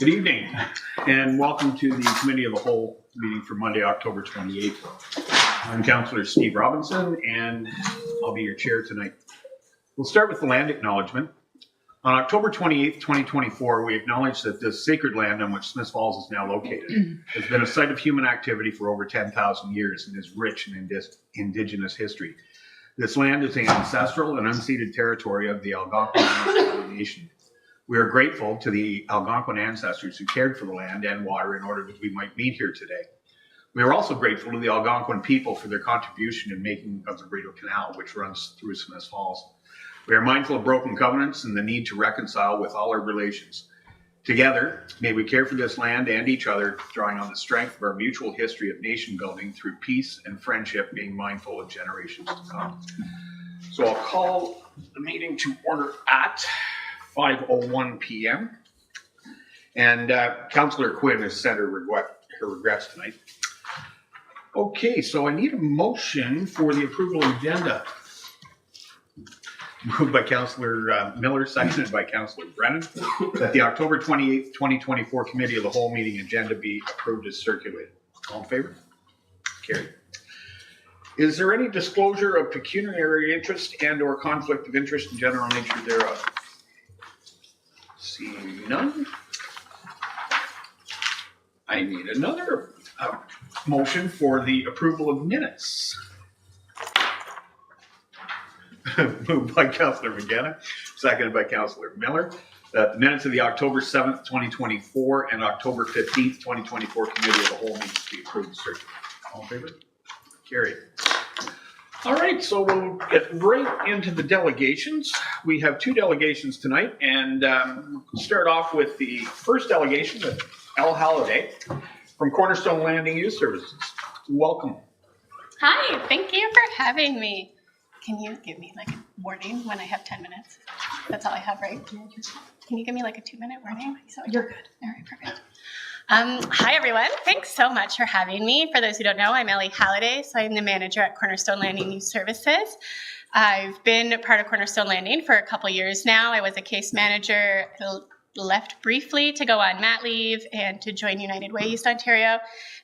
Good evening, and welcome to the Committee of the Whole meeting for Monday, October 28th. I'm Councillor Steve Robinson, and I'll be your chair tonight. We'll start with the land acknowledgement. On October 28th, 2024, we acknowledge that this sacred land on which Smith Falls is now located has been a site of human activity for over 10,000 years and is rich in Indigenous history. This land is the ancestral and unceded territory of the Algonquin Nation. We are grateful to the Algonquin ancestors who cared for the land and water in order that we might meet here today. We are also grateful to the Algonquin people for their contribution in making of the Rideau Canal, which runs through Smith Falls. We are mindful of broken covenants and the need to reconcile with all our relations. Together, may we care for this land and each other, drawing on the strength of our mutual history of nation building through peace and friendship, being mindful of generations to come. So I'll call the meeting to order at 5:01 p.m. And Councillor Quinn has sent her regrets tonight. Okay, so I need a motion for the approval of the agenda. Moved by Councillor Miller, seconded by Councillor Brennan, that the October 28th, 2024 Committee of the Whole meeting agenda be approved as circulated. All in favor? Carried. Is there any disclosure of pecuniary interest and or conflict of interest in general nature thereof? Seeing none, I need another motion for the approval of minutes. Moved by Councillor McGenna, seconded by Councillor Miller, that the minutes of the October 7th, 2024 and October 15th, 2024 Committee of the Whole meetings be approved. Sir. All in favor? Carried. All right, so we'll get right into the delegations. We have two delegations tonight, and we'll start off with the first delegation, with Elle Halliday from Cornerstone Landing Youth Services. Welcome. Hi, thank you for having me. Can you give me like a warning when I have 10 minutes? That's all I have, right? Can you give me like a 2-minute warning? So you're good. All right, perfect. Hi, everyone. Thanks so much for having me. For those who don't know, I'm Ellie Halliday, so I'm the manager at Cornerstone Landing Youth Services. I've been part of Cornerstone Landing for a couple years now. I was a case manager, left briefly to go on mat leave and to join United Way East Ontario.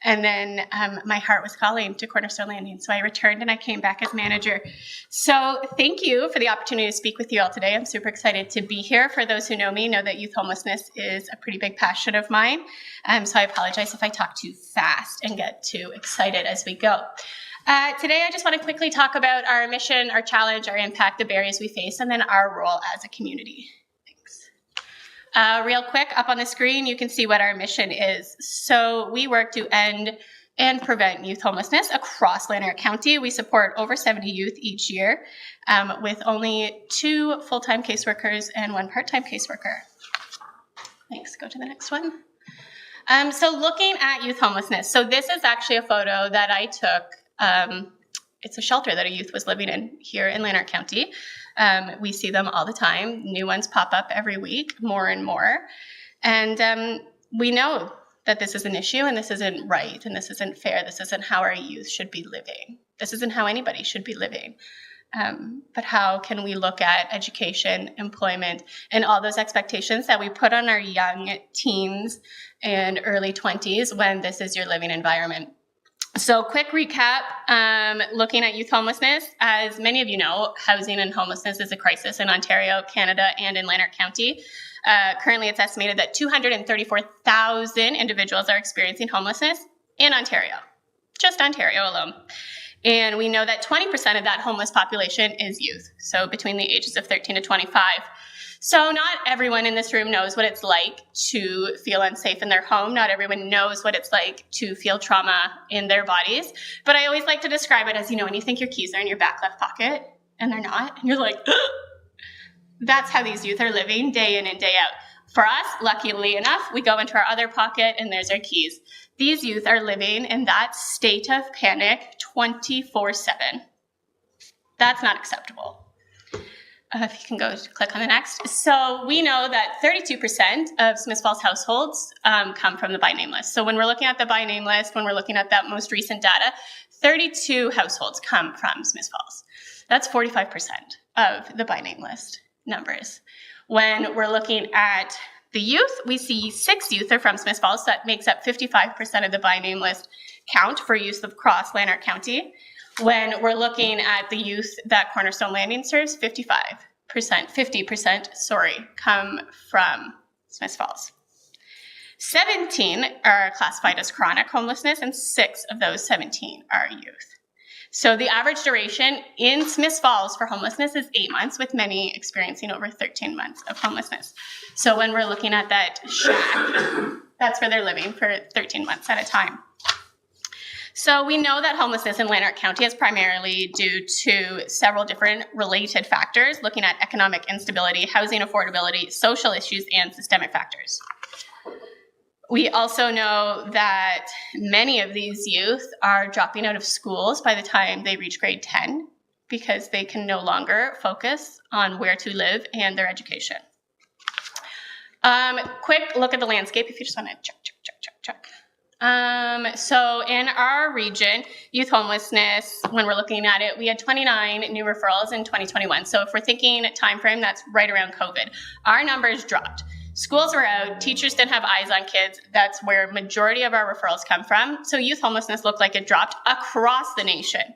And then my heart was calling to Cornerstone Landing. So I returned and I came back as manager. So thank you for the opportunity to speak with you all today. I'm super excited to be here. For those who know me, know that youth homelessness is a pretty big passion of mine. So I apologize if I talk too fast and get too excited as we go. Today, I just want to quickly talk about our mission, our challenge, our impact, the barriers we face, and then our role as a community. Real quick, up on the screen, you can see what our mission is. So we work to end and prevent youth homelessness across Lanark County. We support over 70 youth each year with only 2 full-time caseworkers and 1 part-time caseworker. Thanks. Go to the next one. So looking at youth homelessness. So this is actually a photo that I took. It's a shelter that a youth was living in here in Lanark County. We see them all the time. New ones pop up every week, more and more. And we know that this is an issue and this isn't right and this isn't fair. This isn't how our youth should be living. This isn't how anybody should be living. But how can we look at education, employment, and all those expectations that we put on our young teens and early 20s when this is your living environment? So quick recap, looking at youth homelessness. As many of you know, housing and homelessness is a crisis in Ontario, Canada, and in Lanark County. Currently, it's estimated that 234,000 individuals are experiencing homelessness in Ontario, just Ontario alone. And we know that 20% of that homeless population is youth, so between the ages of 13 to 25. So not everyone in this room knows what it's like to feel unsafe in their home. Not everyone knows what it's like to feel trauma in their bodies. But I always like to describe it as, when you think your keys are in your back left pocket and they're not, and you're like, ugh. That's how these youth are living day in and day out. For us, luckily enough, we go into our other pocket and there's our keys. These youth are living in that state of panic 24/7. That's not acceptable. If you can go click on the next. So we know that 32% of Smith Falls households come from the by name list. So when we're looking at the by name list, when we're looking at that most recent data, 32 households come from Smith Falls. That's 45% of the by name list numbers. When we're looking at The youth, we see 6 youth are from Smith Falls. So that makes up 55% of the by name list count for youth across Lanark County. When we're looking at the youth that Cornerstone Landing serves, 50%, come from Smith Falls. 17 are classified as chronic homelessness, and 6 of those 17 are youth. So the average duration in Smith Falls for homelessness is 8 months, with many experiencing over 13 months of homelessness. So when we're looking at that shack, that's where they're living for 13 months at a time. So we know that homelessness in Lanark County is primarily due to several different related factors, looking at economic instability, housing affordability, social issues, and systemic factors. We also know that many of these youth are dropping out of schools by the time they reach grade 10 because they can no longer focus on where to live and their education. Quick look at the landscape if you just want to check. So in our region, youth homelessness, when we're looking at it, we had 29 new referrals in 2021. So if we're thinking time frame, that's right around COVID. Our numbers dropped. Schools were out, teachers didn't have eyes on kids. That's where majority of our referrals come from. So youth homelessness looked like it dropped across the nation.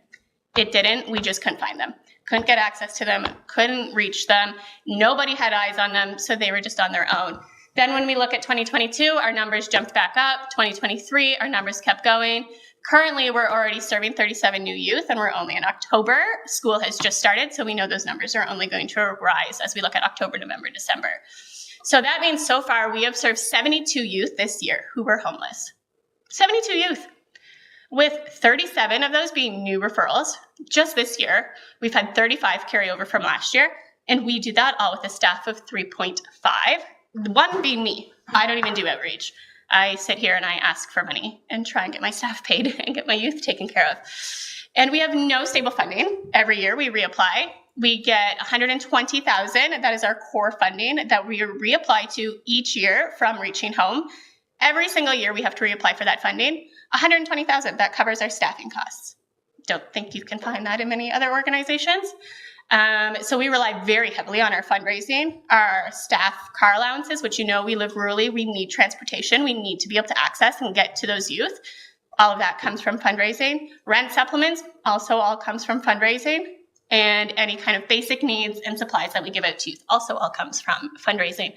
It didn't, we just couldn't find them. Couldn't get access to them, couldn't reach them. Nobody had eyes on them, so they were just on their own. Then when we look at 2022, our numbers jumped back up. 2023, our numbers kept going. Currently, we're already serving 37 new youth, and we're only in October. School has just started, so we know those numbers are only going to rise as we look at October, November, December. So that means so far we have served 72 youth this year who were homeless. 72 youth, with 37 of those being new referrals. Just this year, we've had 35 carryover from last year, and we do that all with a staff of 3.5. One being me. I don't even do outreach. I sit here and I ask for money and try and get my staff paid and get my youth taken care of. And we have no stable funding. Every year we reapply. We get $120,000. That is our core funding that we reapply to each year from Reaching Home. Every single year we have to reapply for that funding. $120,000, that covers our staffing costs. Don't think you can find that in many other organizations. So we rely very heavily on our fundraising, our staff car allowances, which, you know, we live rurally, we need transportation, we need to be able to access and get to those youth. All of that comes from fundraising. Rent supplements also all comes from fundraising. And any kind of basic needs and supplies that we give out to youth also all comes from fundraising.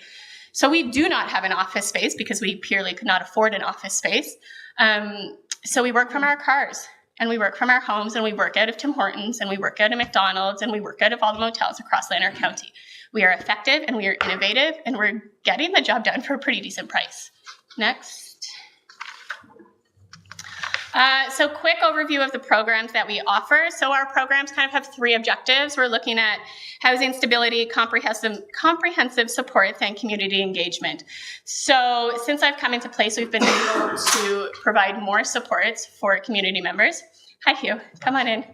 So we do not have an office space because we purely could not afford an office space. So we work from our cars. And we work from our homes, and we work out of Tim Hortons, and we work out of McDonald's, and we work out of all the motels across Lanark County. We are effective, and we are innovative, and we're getting the job done for a pretty decent price. Next. So quick overview of the programs that we offer. So our programs kind of have 3 objectives. We're looking at housing stability, comprehensive supports, and community engagement. So since I've come into place, we've been able to provide more supports for community members. Hi, Hugh. Come on in.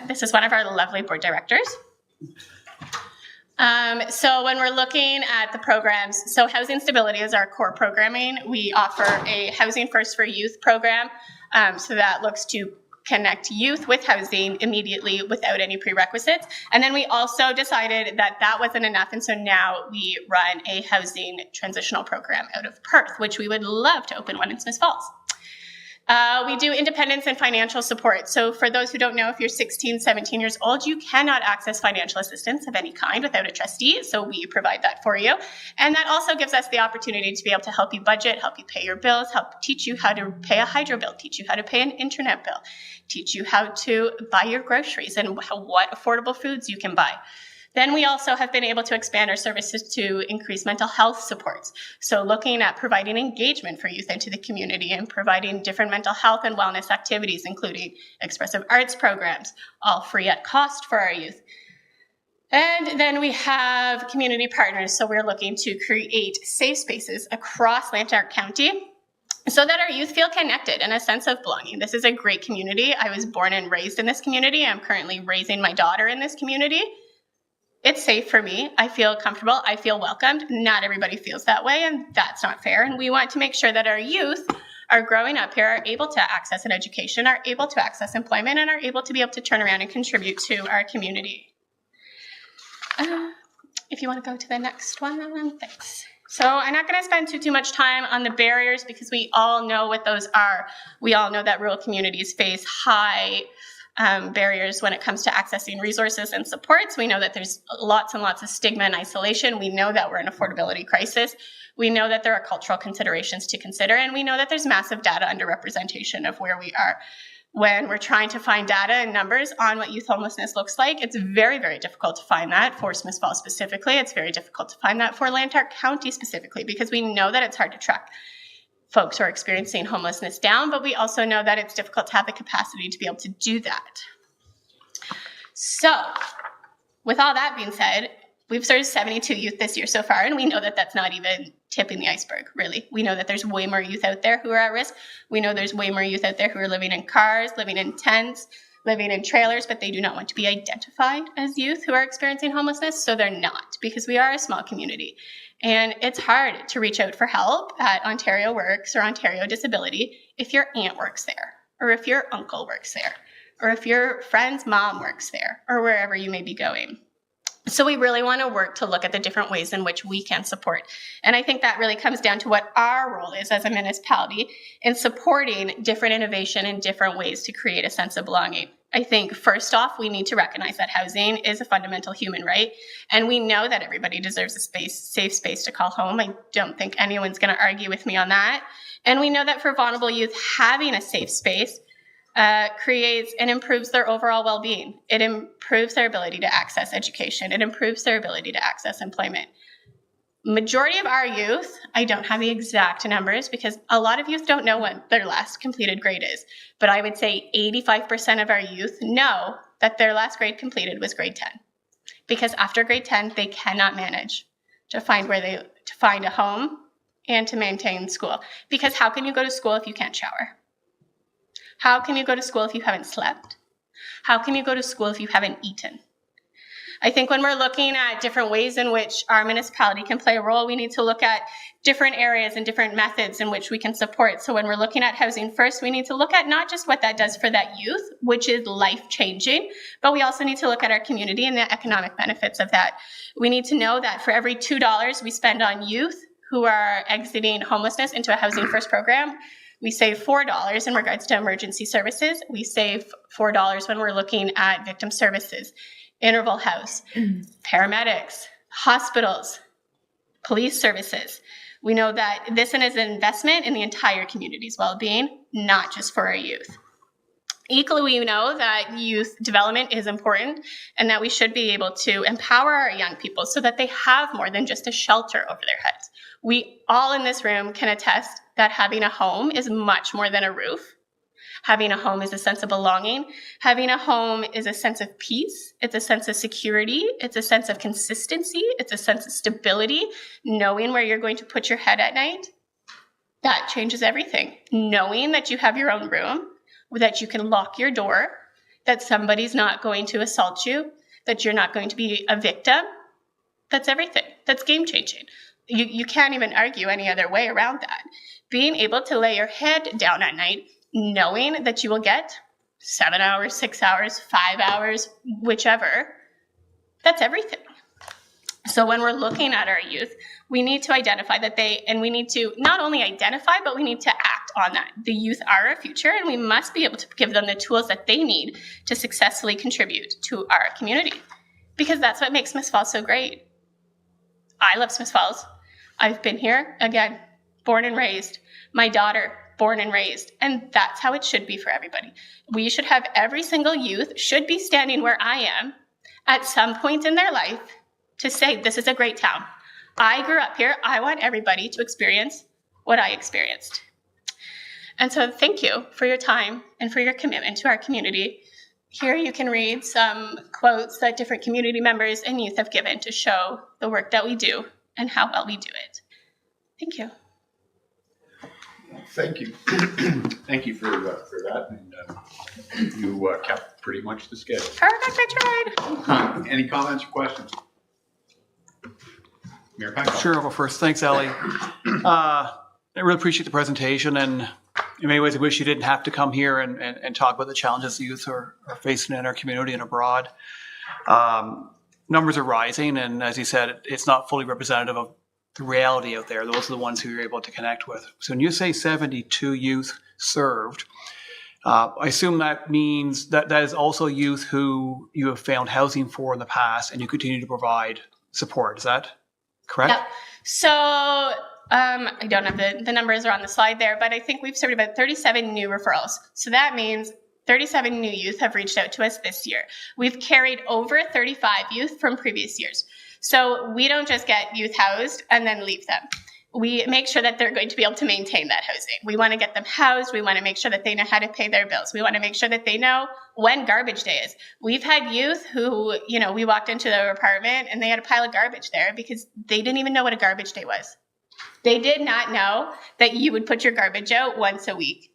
This is one of our lovely board directors. So when we're looking at the programs, so housing stability is our core programming. We offer a Housing First for Youth program. So that looks to connect youth with housing immediately without any prerequisites. And then we also decided that that wasn't enough. And so now we run a housing transitional program out of Perth, which we would love to open one in Smith Falls. We do independence and financial support. So for those who don't know, if you're 16, 17 years old, you cannot access financial assistance of any kind without a trustee. So we provide that for you. And that also gives us the opportunity to be able to help you budget, help you pay your bills, help teach you how to pay a hydro bill, teach you how to pay an internet bill, teach you how to buy your groceries and what affordable foods you can buy. Then we also have been able to expand our services to increase mental health supports. So looking at providing engagement for youth into the community and providing different mental health and wellness activities, including expressive arts programs, all free at cost for our youth. And then we have community partners. So we're looking to create safe spaces across Lanark County so that our youth feel connected and a sense of belonging. This is a great community. I was born and raised in this community. I'm currently raising my daughter in this community. It's safe for me. I feel comfortable. I feel welcomed. Not everybody feels that way, and that's not fair. And we want to make sure that our youth are growing up here, are able to access an education, are able to access employment, and are able to be able to turn around and contribute to our community. If you want to go to the next one, thanks. So I'm not going to spend too much time on the barriers because we all know what those are. We all know that rural communities face high barriers when it comes to accessing resources and supports. We know that there's lots and lots of stigma and isolation. We know that we're in an affordability crisis. We know that there are cultural considerations to consider, and we know that there's massive data underrepresentation of where we are. When we're trying to find data and numbers on what youth homelessness looks like, it's very, very difficult to find that for Smiths Falls specifically. It's very difficult to find that for Lantark County specifically, because we know that it's hard to track folks who are experiencing homelessness down, but we also know that it's difficult to have the capacity to be able to do that. So with all that being said, we've served 72 youth this year so far, and we know that that's not even tipping the iceberg, really. We know that there's way more youth out there who are at risk. We know there's way more youth out there who are living in cars, living in tents, living in trailers, but they do not want to be identified as youth who are experiencing homelessness, so they're not, because we are a small community. And it's hard to reach out for help at Ontario Works or Ontario Disability if your aunt works there, or if your uncle works there, or if your friend's mom works there, or wherever you may be going. So we really want to work to look at the different ways in which we can support. And I think that really comes down to what our role is as a municipality in supporting different innovation in different ways to create a sense of belonging. I think first off, we need to recognize that housing is a fundamental human right. And we know that everybody deserves a safe space to call home. I don't think anyone's going to argue with me on that. And we know that for vulnerable youth, having a safe space creates and improves their overall well-being. It improves their ability to access education. It improves their ability to access employment. Majority of our youth, I don't have the exact numbers because a lot of youth don't know what their last completed grade is, but I would say 85% of our youth know that their last grade completed was grade 10. Because after grade 10, they cannot manage to find a home and to maintain school. Because how can you go to school if you can't shower? How can you go to school if you haven't slept? How can you go to school if you haven't eaten? I think when we're looking at different ways in which our municipality can play a role, we need to look at different areas and different methods in which we can support. So when we're looking at housing first, we need to look at not just what that does for that youth, which is life-changing, but we also need to look at our community and the economic benefits of that. We need to know that for every $2 we spend on youth who are exiting homelessness into a housing first program, we save $4 in regards to emergency services. We save $4 when we're looking at victim services, interval house, paramedics, hospitals, police services. We know that this is an investment in the entire community's well-being, not just for our youth. Equally, we know that youth development is important and that we should be able to empower our young people so that they have more than just a shelter over their heads. We all in this room can attest that having a home is much more than a roof. Having a home is a sense of belonging. Having a home is a sense of peace. It's a sense of security. It's a sense of consistency. It's a sense of stability, knowing where you're going to put your head at night. That changes everything. Knowing that you have your own room, that you can lock your door, that somebody's not going to assault you, that you're not going to be a victim. That's everything. That's game changing. You can't even argue any other way around that. Being able to lay your head down at night, knowing that you will get 7 hours, 6 hours, 5 hours, whichever, that's everything. So when we're looking at our youth, we need to identify that we need to not only identify, but we need to act on that. The youth are our future, and we must be able to give them the tools that they need to successfully contribute to our community, because that's what makes Smiths Falls so great. I love Smiths Falls. I've been here, again, born and raised. My daughter, born and raised. And that's how it should be for everybody. We should have every single youth should be standing where I am at some point in their life to say, this is a great town. I grew up here. I want everybody to experience what I experienced. And so thank you for your time and for your commitment to our community. Here you can read some quotes that different community members and youth have given to show the work that we do and how well we do it. Thank you. Thank you. Thank you for that. And you kept pretty much the schedule. Perfect, I tried. Any comments or questions? Mayor Packard. Sure, I'll go first. Thanks, Ellie. I really appreciate the presentation, and in many ways I wish you didn't have to come here and talk about the challenges the youth are facing in our community and abroad. Numbers are rising, and as you said, it's not fully representative of the reality out there. Those are the ones who you're able to connect with. So when you say 72 youth served, I assume that means that is also youth who you have found housing for in the past and you continue to provide support. Is that correct? Yep. So I don't have the numbers are on the slide there, but I think we've served about 37 new referrals. So that means 37 new youth have reached out to us this year. We've carried over 35 youth from previous years. So we don't just get youth housed and then leave them. We make sure that they're going to be able to maintain that housing. We want to get them housed. We want to make sure that they know how to pay their bills. We want to make sure that they know when garbage day is. We've had youth who, we walked into their apartment and they had a pile of garbage there because they didn't even know what a garbage day was. They did not know that you would put your garbage out once a week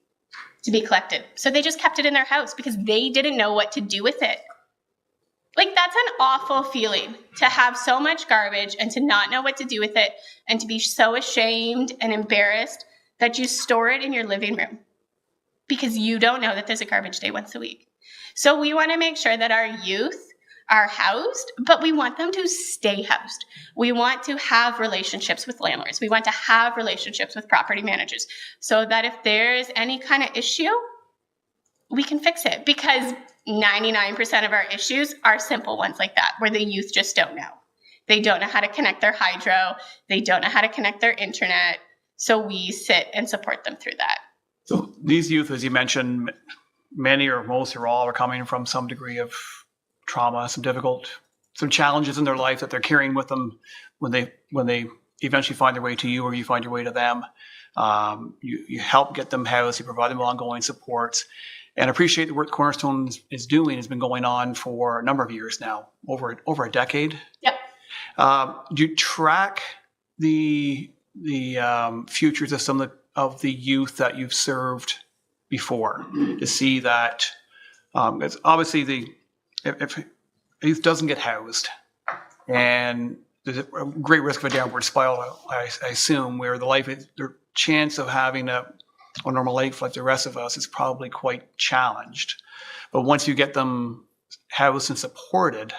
to be collected. So they just kept it in their house because they didn't know what to do with it. Like, that's an awful feeling to have so much garbage and to not know what to do with it and to be so ashamed and embarrassed that you store it in your living room because you don't know that there's a garbage day once a week. So we want to make sure that our youth are housed, but we want them to stay housed. We want to have relationships with landlords. We want to have relationships with property managers so that if there's any kind of issue, we can fix it, because 99% of our issues are simple ones like that, where the youth just don't know. They don't know how to connect their hydro. They don't know how to connect their internet. So we sit and support them through that. So these youth, as you mentioned, many or most or all are coming from some degree of trauma, some challenges in their life that they're carrying with them when they eventually find their way to you or you find your way to them. You help get them housed, you provide them ongoing supports. And appreciate the work Cornerstone is doing has been going on for a number of years now, over a decade. Yep. Do you track the futures of some of the youth that you've served before to see that? It's obviously if a youth doesn't get housed, and there's a great risk of a downward spiral, I assume, where their chance of having a normal life like the rest of us is probably quite challenged. But once you get them housed and supported,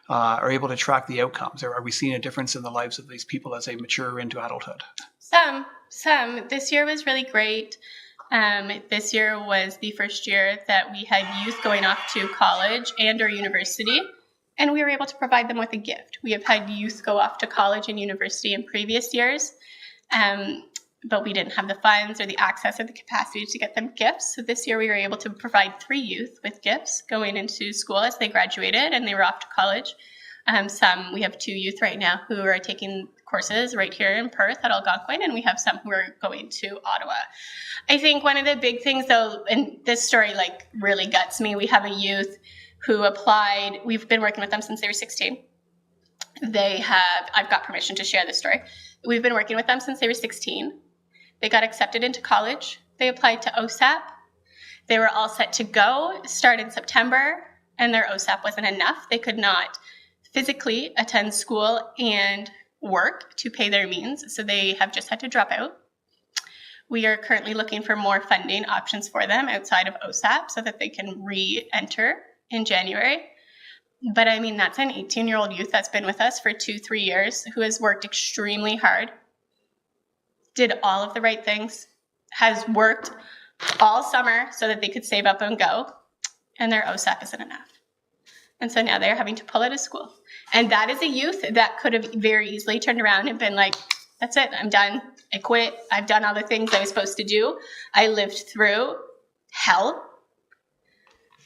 are able to track the outcomes, or are we seeing a difference in the lives of these people as they mature into adulthood? Some. This year was really great. This year was the first year that we had youth going off to college and or university, and we were able to provide them with a gift. We have had youth go off to college and university in previous years, but we didn't have the funds or the access or the capacity to get them gifts. So this year we were able to provide 3 youth with gifts going into school as they graduated and they were off to college. We have 2 youth right now who are taking courses right here in Perth at Algonquin, and we have some who are going to Ottawa. I think one of the big things, though, and this story really guts me, we have a youth who applied. We've been working with them since they were 16. I've got permission to share this story. We've been working with them since they were 16. They got accepted into college. They applied to OSAP. They were all set to go, start in September, and their OSAP wasn't enough. They could not physically attend school and work to pay their means, so they have just had to drop out. We are currently looking for more funding options for them outside of OSAP so that they can re-enter in January. But I mean, that's an 18-year-old youth that's been with us for 2-3 years who has worked extremely hard, did all of the right things, has worked all summer so that they could save up and go, and their OSAP isn't enough. And so now they're having to pull out of school. And that is a youth that could have very easily turned around and been like, that's it, I'm done. I quit. I've done all the things I was supposed to do. I lived through hell.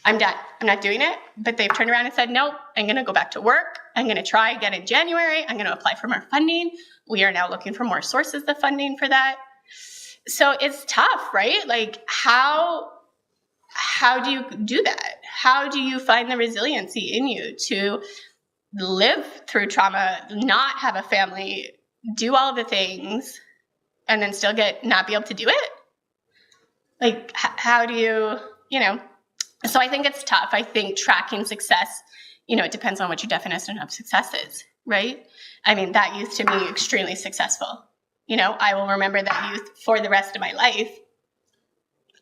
I'm done. I'm not doing it. But they've turned around and said, nope, I'm going to go back to work. I'm going to try again in January. I'm going to apply for more funding. We are now looking for more sources of funding for that. So it's tough, right? Like, how do you do that? How do you find the resiliency in you to live through trauma, not have a family, do all the things, and then still not be able to do it? Like, how do you? So I think it's tough. I think tracking success, it depends on what your definition of success is, right? I mean, that youth to me, extremely successful. I will remember that youth for the rest of my life.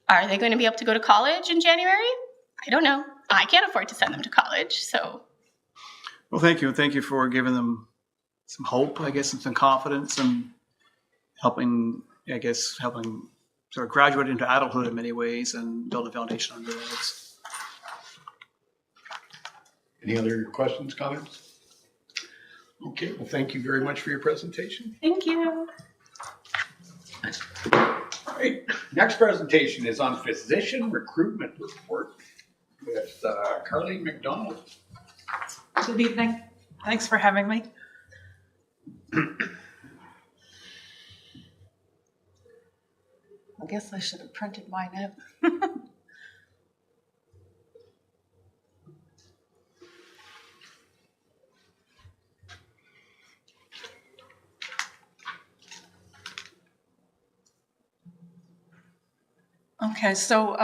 Are they going to be able to go to college in January? I don't know. I can't afford to send them to college, so. Well, thank you. Thank you for giving them hope, I guess, and some confidence, and helping sort of graduate into adulthood in many ways and build a foundation on those. Any other questions, comments? Okay, well, thank you very much for your presentation. Thank you. All right, next presentation is on physician recruitment report with Carleen McDonald. Good evening. Thanks for having me. I guess I should have printed mine out. Okay, so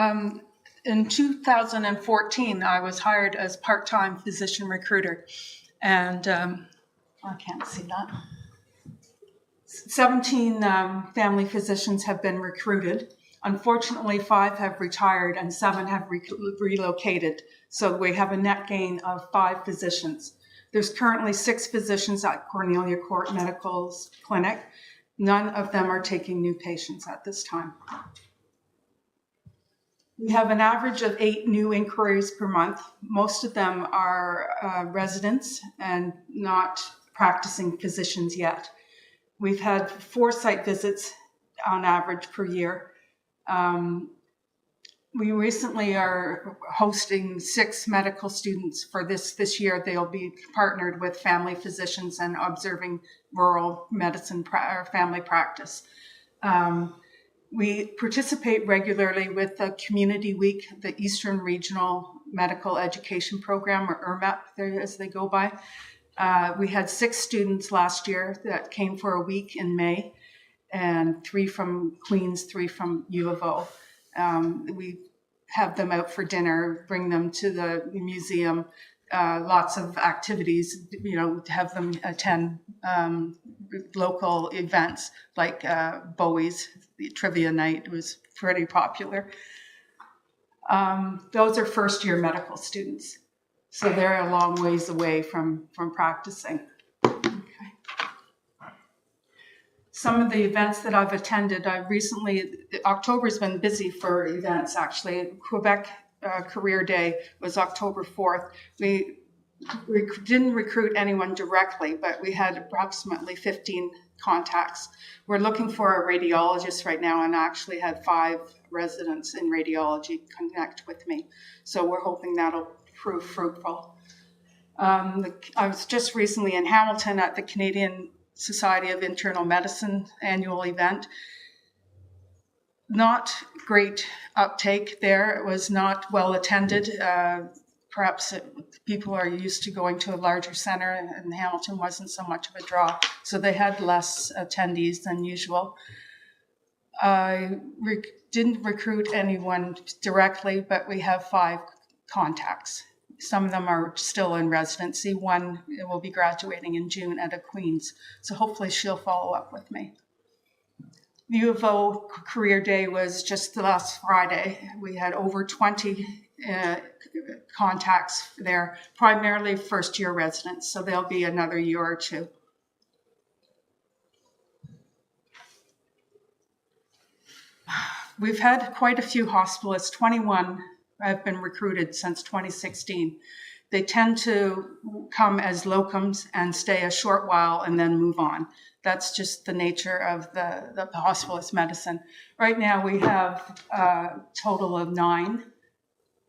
in 2014, I was hired as part-time physician recruiter, and I can't see that. 17 family physicians have been recruited. Unfortunately, 5 have retired and 7 have relocated. So we have a net gain of 5 physicians. There's currently 6 physicians at Cornelia Court Medical Clinic. None of them are taking new patients at this time. We have an average of 8 new inquiries per month. Most of them are residents and not practicing physicians yet. We've had 4 site visits on average per year. We recently are hosting 6 medical students for this year. They'll be partnered with family physicians and observing rural medicine or family practice. We participate regularly with the Community Week, the Eastern Regional Medical Education Program, or ERMEP as they go by. We had 6 students last year that came for a week in May, and 3 from Queen's, 3 from U of O. We have them out for dinner, bring them to the museum, lots of activities, have them attend local events like Bowie's trivia night was pretty popular. Those are first-year medical students. So they're a long ways away from practicing. Okay. Some of the events that I've attended, October's been busy for events actually. Quebec Career Day was October 4th. We didn't recruit anyone directly, but we had approximately 15 contacts. We're looking for a radiologist right now, and I actually had 5 residents in radiology connect with me. So we're hoping that'll prove fruitful. I was just recently in Hamilton at the Canadian Society of Internal Medicine annual event. Not great uptake there. It was not well attended. Perhaps people are used to going to a larger center, and Hamilton wasn't so much of a draw. So they had less attendees than usual. I didn't recruit anyone directly, but we have 5 contacts. Some of them are still in residency. One will be graduating in June at a Queen's. So hopefully she'll follow up with me. U of O Career Day was just the last Friday. We had over 20 contacts there, primarily first-year residents. So there'll be another year or 2. We've had quite a few hospitalists. 21 have been recruited since 2016. They tend to come as locums and stay a short while and then move on. That's just the nature of the hospitalist medicine. Right now we have a total of 9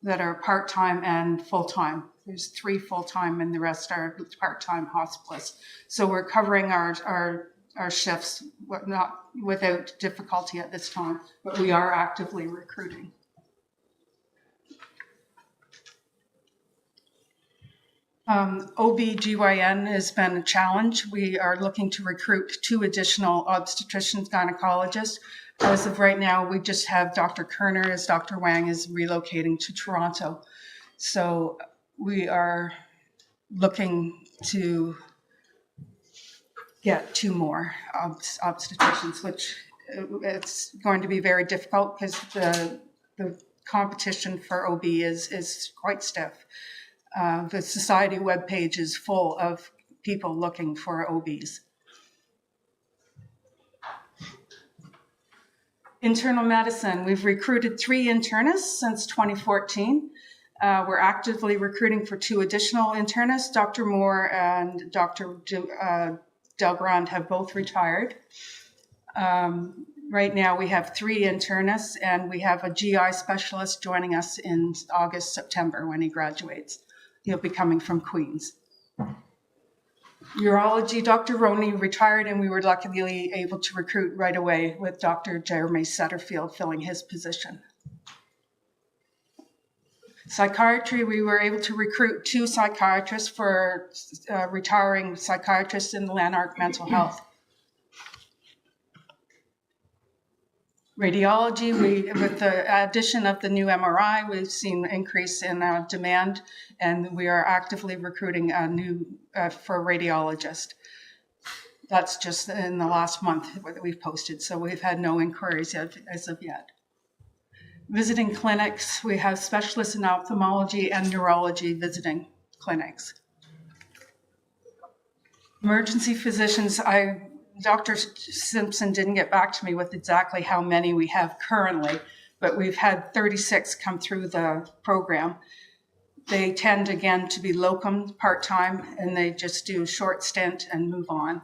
that are part-time and full-time. There's 3 full-time and the rest are part-time hospitalists. So we're covering our shifts, not without difficulty at this time, but we are actively recruiting. OB/GYN has been a challenge. We are looking to recruit 2 additional obstetricians, gynecologists. As of right now, we just have Dr. Kerner as Dr. Wang is relocating to Toronto. So we are looking to get 2 more obstetricians, which it's going to be very difficult because the competition for OB is quite stiff. The society webpage is full of people looking for OBs. Internal medicine, we've recruited 3 internists since 2014. We're actively recruiting for 2 additional internists. Dr. Moore and Dr. Delgrand have both retired. Right now we have 3 internists, and we have a GI specialist joining us in August, September when he graduates. He'll be coming from Queens. Urology, Dr. Roney retired, and we were luckily able to recruit right away with Dr. Jeremy Setterfield filling his position. Psychiatry, we were able to recruit 2 psychiatrists for retiring psychiatrists in Lanark Mental Health. Radiology, with the addition of the new MRI, we've seen an increase in demand, and we are actively recruiting a new for a radiologist. That's just in the last month that we've posted, so we've had no inquiries as of yet. Visiting clinics, we have specialists in ophthalmology and neurology visiting clinics. Emergency physicians, Dr. Simpson didn't get back to me with exactly how many we have currently, but we've had 36 come through the program. They tend, again, to be locum part-time, and they just do a short stint and move on.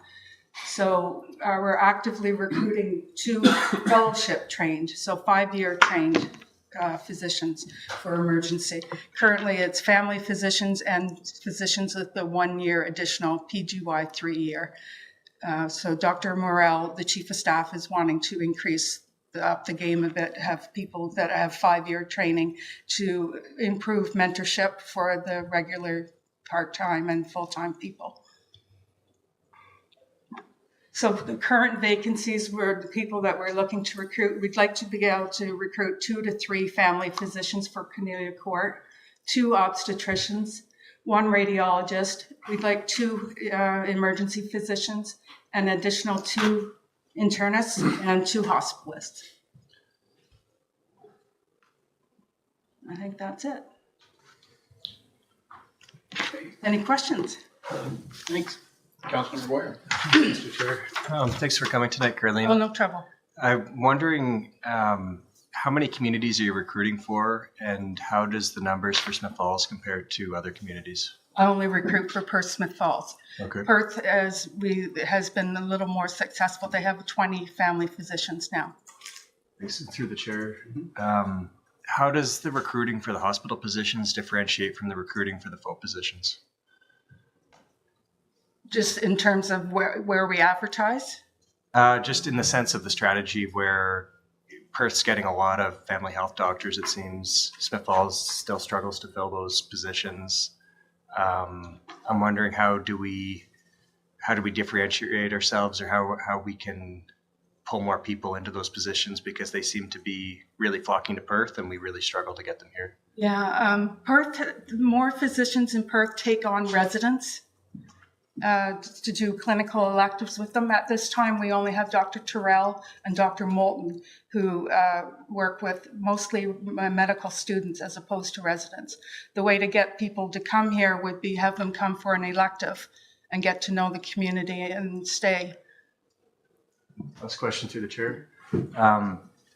So we're actively recruiting 2 fellowship trained, so 5-year trained physicians for emergency. Currently, it's family physicians and physicians with the 1-year additional PGY 3-year. So Dr. Morrell, the chief of staff, is wanting to increase up the game a bit, have people that have 5-year training to improve mentorship for the regular part-time and full-time people. So the current vacancies were the people that we're looking to recruit. We'd like to be able to recruit 2 to 3 family physicians for Cornelia Court, 2 obstetricians, 1 radiologist. We'd like 2 emergency physicians, an additional 2 internists, and 2 hospitalists. I think that's it. Any questions? Thanks. Councilor Boyer. Mr. Chair. Thanks for coming tonight, Carleen. Oh, no trouble. I'm wondering how many communities are you recruiting for, and how does the numbers for Smith Falls compare to other communities? I only recruit for Perth Smith Falls. Okay. Perth has been a little more successful. They have 20 family physicians now. Thanks. Through the chair. How does the recruiting for the hospital positions differentiate from the recruiting for the folk positions? Just in terms of where we advertise? Just in the sense of the strategy where Perth's getting a lot of family health doctors, it seems. Smith Falls still struggles to fill those positions. I'm wondering how do we differentiate ourselves, or how we can pull more people into those positions, because they seem to be really flocking to Perth and we really struggle to get them here. Yeah, Perth, more physicians in Perth take on residents to do clinical electives with them. At this time, we only have Dr. Terrell and Dr. Moulton, who work with mostly medical students as opposed to residents. The way to get people to come here would be have them come for an elective and get to know the community and stay. Last question through the chair.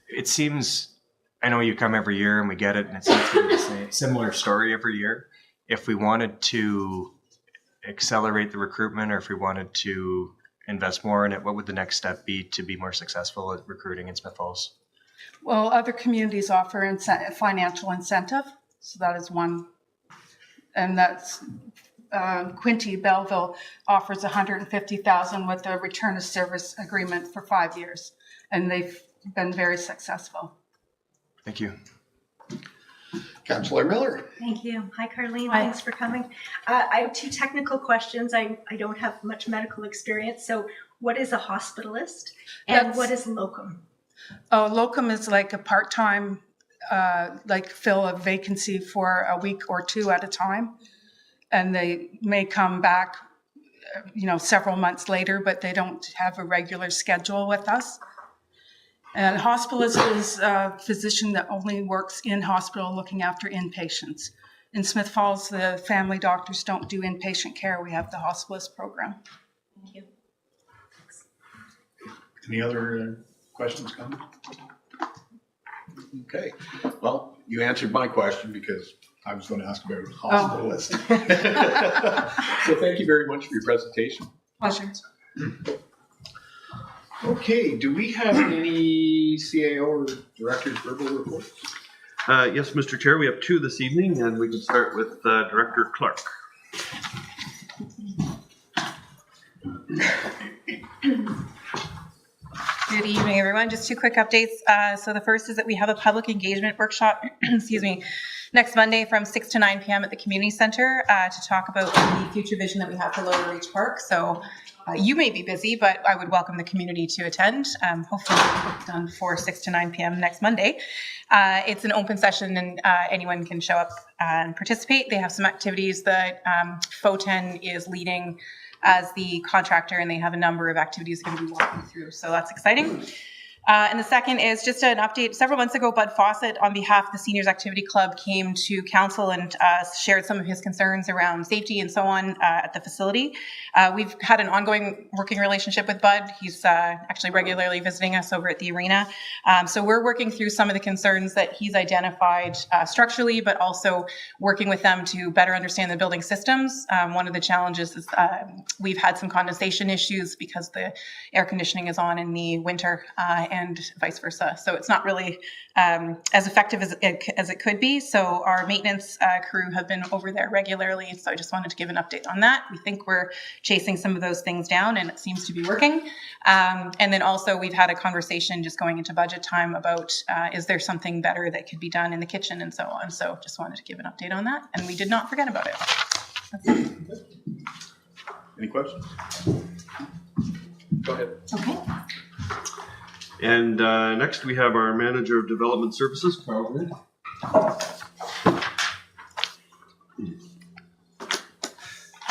It seems, I know you come every year and we get it, and it seems to be the same, similar story every year. If we wanted to accelerate the recruitment, or if we wanted to invest more in it, what would the next step be to be more successful at recruiting in Smith Falls? Well, other communities offer financial incentive, so that is one. And that's Quinte Belleville offers $150,000 with a return of service agreement for 5 years, and they've been very successful. Thank you. Councilor Miller. Thank you. Hi, Carleen. Hi. Thanks for coming. I have 2 technical questions. I don't have much medical experience. So what is a hospitalist and what is locum? Oh, locum is like a part-time, like fill a vacancy for a week or 2 at a time. And they may come back, several months later, but they don't have a regular schedule with us. And hospitalist is a physician that only works in hospital looking after inpatients. in Smith Falls, the family doctors don't do inpatient care. We have the hospitalist program. Thank you. Any other questions, comments? Okay, well, you answered my question because I was going to ask about hospitalist. So thank you very much for your presentation. Pleasure. Okay, do we have any CAO or director's verbal reports? Yes, Mr. Chair, we have 2 this evening, and we can start with Director Clark. Good evening, everyone. Just 2 quick updates. So the first is that we have a public engagement workshop, excuse me, next Monday from 6 to 9 p.m. at the community center to talk about the future vision that we have for Lower Reach Park. So you may be busy, but I would welcome the community to attend. Hopefully we'll get it done before 6 to 9 p.m. next Monday. It's an open session and anyone can show up and participate. They have some activities that FOTEN is leading as the contractor, and they have a number of activities they're going to be walking through. So that's exciting. And the second is just an update. Several months ago, Bud Fawcett, on behalf of the Seniors Activity Club, came to council and shared some of his concerns around safety and so on at the facility. We've had an ongoing working relationship with Bud. He's actually regularly visiting us over at the arena. So we're working through some of the concerns that he's identified structurally, but also working with them to better understand the building systems. One of the challenges is we've had some condensation issues because the air conditioning is on in the winter and vice versa. So it's not really as effective as it could be. So our maintenance crew have been over there regularly. So I just wanted to give an update on that. We think we're chasing some of those things down and it seems to be working. And then also we've had a conversation just going into budget time about is there something better that could be done in the kitchen and so on. So just wanted to give an update on that. And we did not forget about it. That's it. Any questions? Go ahead. Okay. And next we have our Manager of Development Services, Carl Green.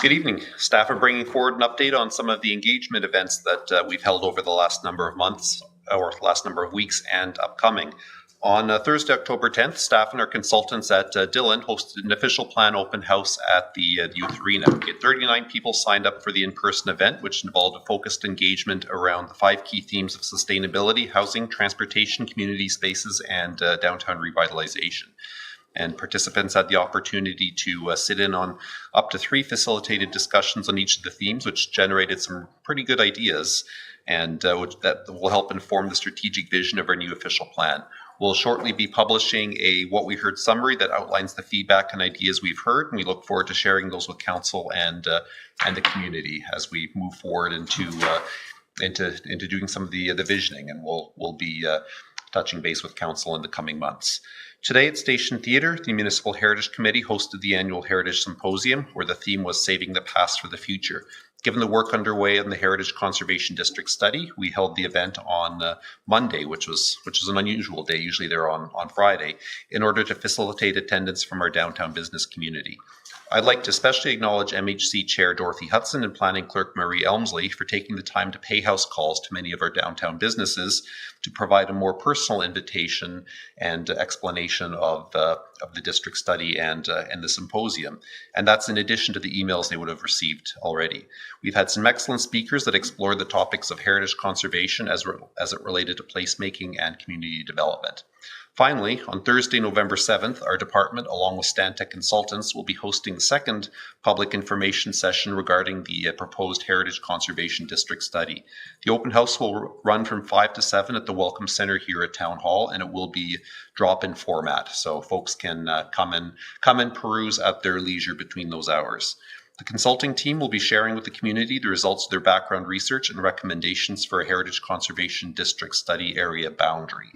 Good evening. Staff are bringing forward an update on some of the engagement events that we've held over the last number of months or last number of weeks and upcoming. On Thursday, October 10th, staff and our consultants at Dillon hosted an official plan open house at the youth arena. We had 39 people signed up for the in-person event, which involved a focused engagement around the 5 key themes of sustainability, housing, transportation, community spaces, and downtown revitalization. And participants had the opportunity to sit in on up to 3 facilitated discussions on each of the themes, which generated some pretty good ideas and that will help inform the strategic vision of our new official plan. We'll shortly be publishing a What We Heard summary that outlines the feedback and ideas we've heard, and we look forward to sharing those with council and the community as we move forward into doing some of the visioning, and we'll be touching base with council in the coming months. Today at Station Theatre, the Municipal Heritage Committee hosted the annual Heritage Symposium, where the theme was Saving the Past for the Future. Given the work underway in the Heritage Conservation District study, we held the event on Monday, which was an unusual day. Usually they're on Friday, in order to facilitate attendance from our downtown business community. I'd like to especially acknowledge MHC Chair Dorothy Hudson and Planning Clerk Marie Elmsley for taking the time to pay house calls to many of our downtown businesses to provide a more personal invitation and explanation of the district study and the symposium. And that's in addition to the emails they would have received already. We've had some excellent speakers that explored the topics of heritage conservation as it related to placemaking and community development. Finally, on Thursday, November 7th, our department, along with Stantec Consultants, will be hosting the second public information session regarding the proposed Heritage Conservation District study. The open house will run from 5 to 7 at the Welcome Center here at Town Hall, and it will be drop-in format, so folks can come and peruse at their leisure between those hours. The consulting team will be sharing with the community the results of their background research and recommendations for a Heritage Conservation District study area boundary.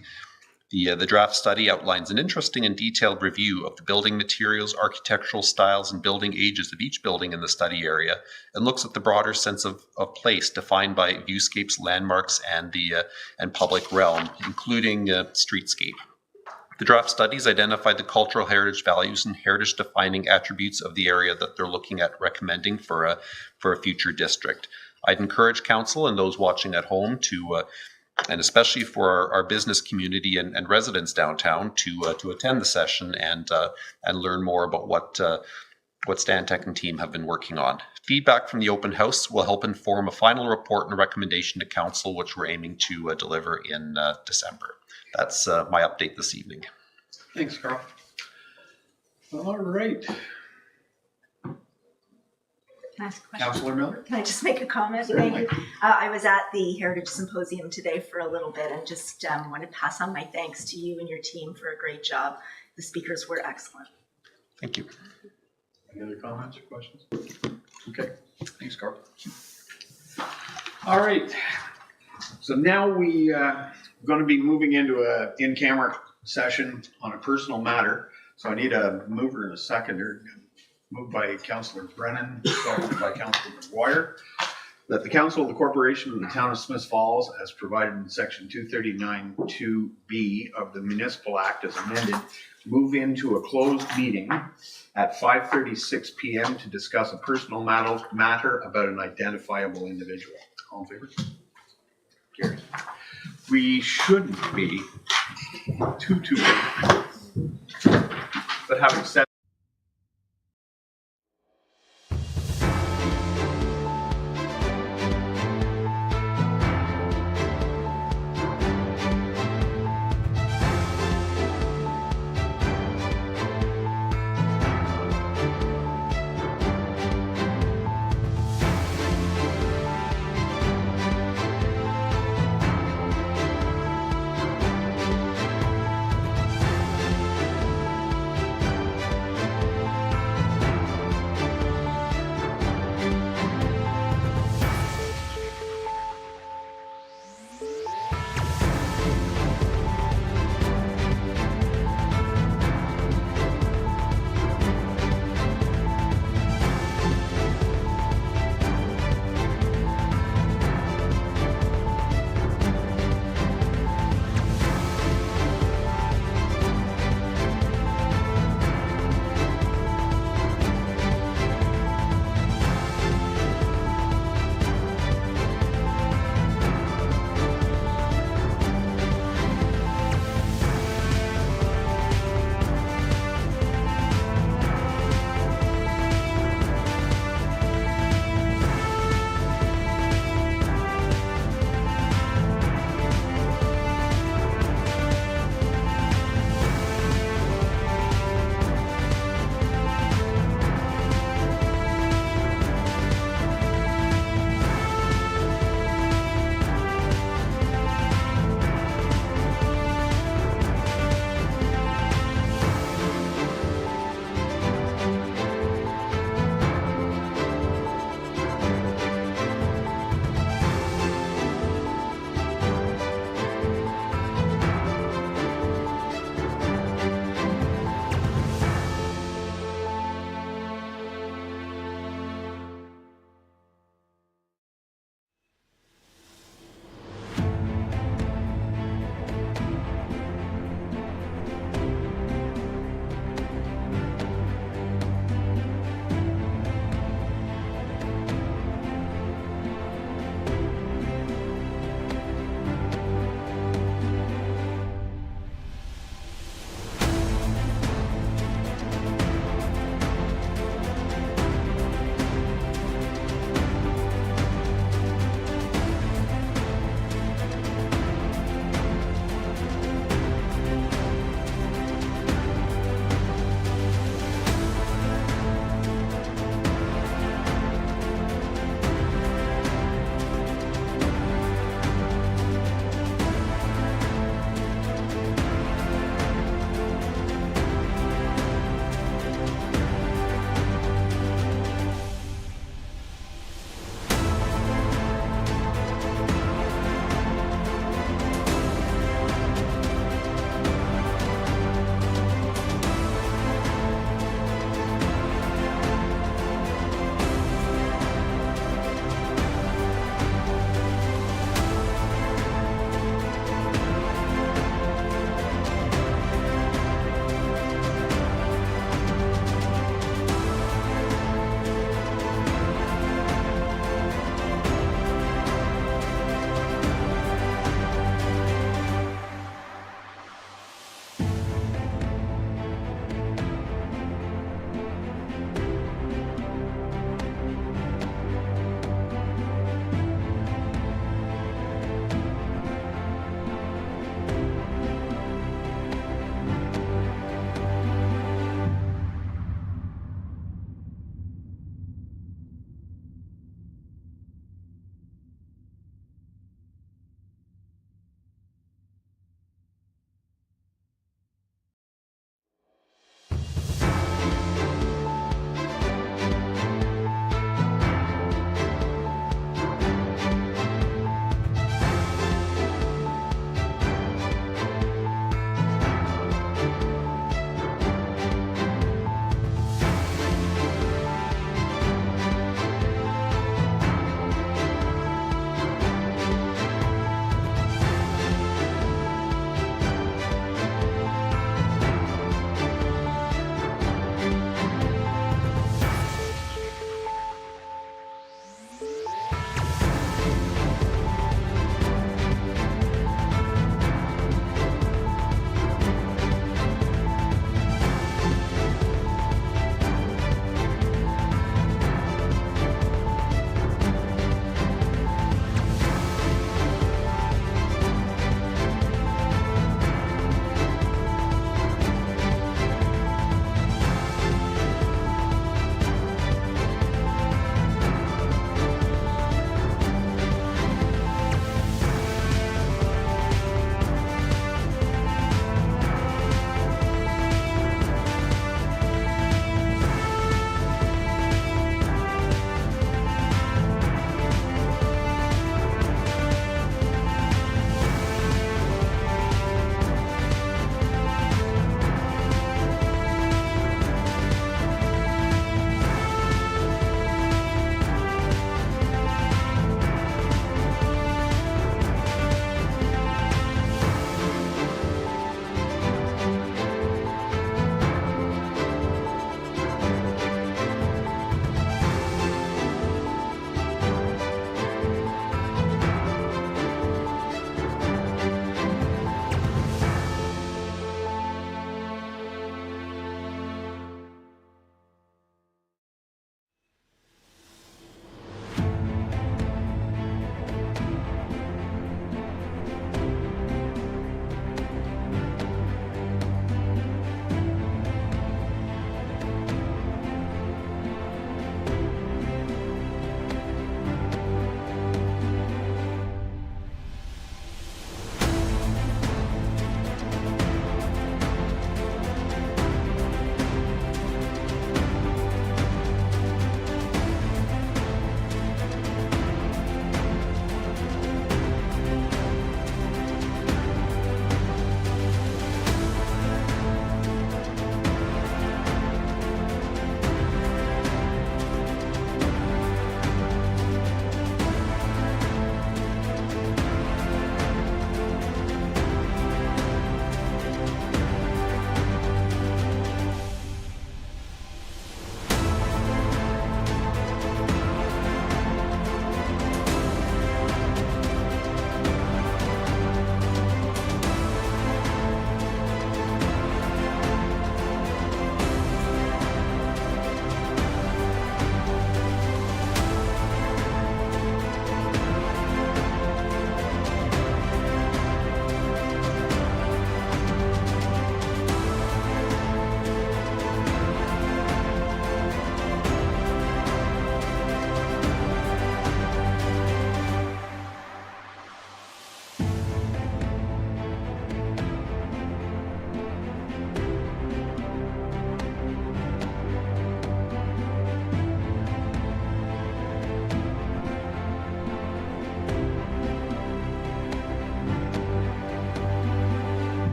The draft study outlines an interesting and detailed review of the building materials, architectural styles, and building ages of each building in the study area, and looks at the broader sense of place defined by viewscapes, landmarks, and public realm, including streetscape. The draft studies identified the cultural heritage values and heritage-defining attributes of the area that they're looking at recommending for a future district. I'd encourage council and those watching at home to and especially for our business community and residents downtown to attend the session and learn more about what Stantec and team have been working on. Feedback from the open house will help inform a final report and recommendation to council, which we're aiming to deliver in December. That's my update this evening. Thanks, Carl. All right. Can I ask a question? Councillor Miller? Can I just make a comment? Certainly. Thank you. I was at the Heritage Symposium today for a little bit and just want to pass on my thanks to you and your team for a great job. The speakers were excellent. Thank you. Any other comments or questions? Okay, thanks, Carl. All right. So now we going to be moving into a in-camera session on a personal matter. So I need a mover and a seconder. Moved by Councillor Brennan, seconded by Councillor McGuire, that the Council of the Corporation of the Town of Smith Falls, as provided in Section 239(2)B of the Municipal Act as amended, move into a closed meeting at 5:36 p.m. to discuss a personal matter about an identifiable individual. All in favor? Carries. We shouldn't be too late. But having said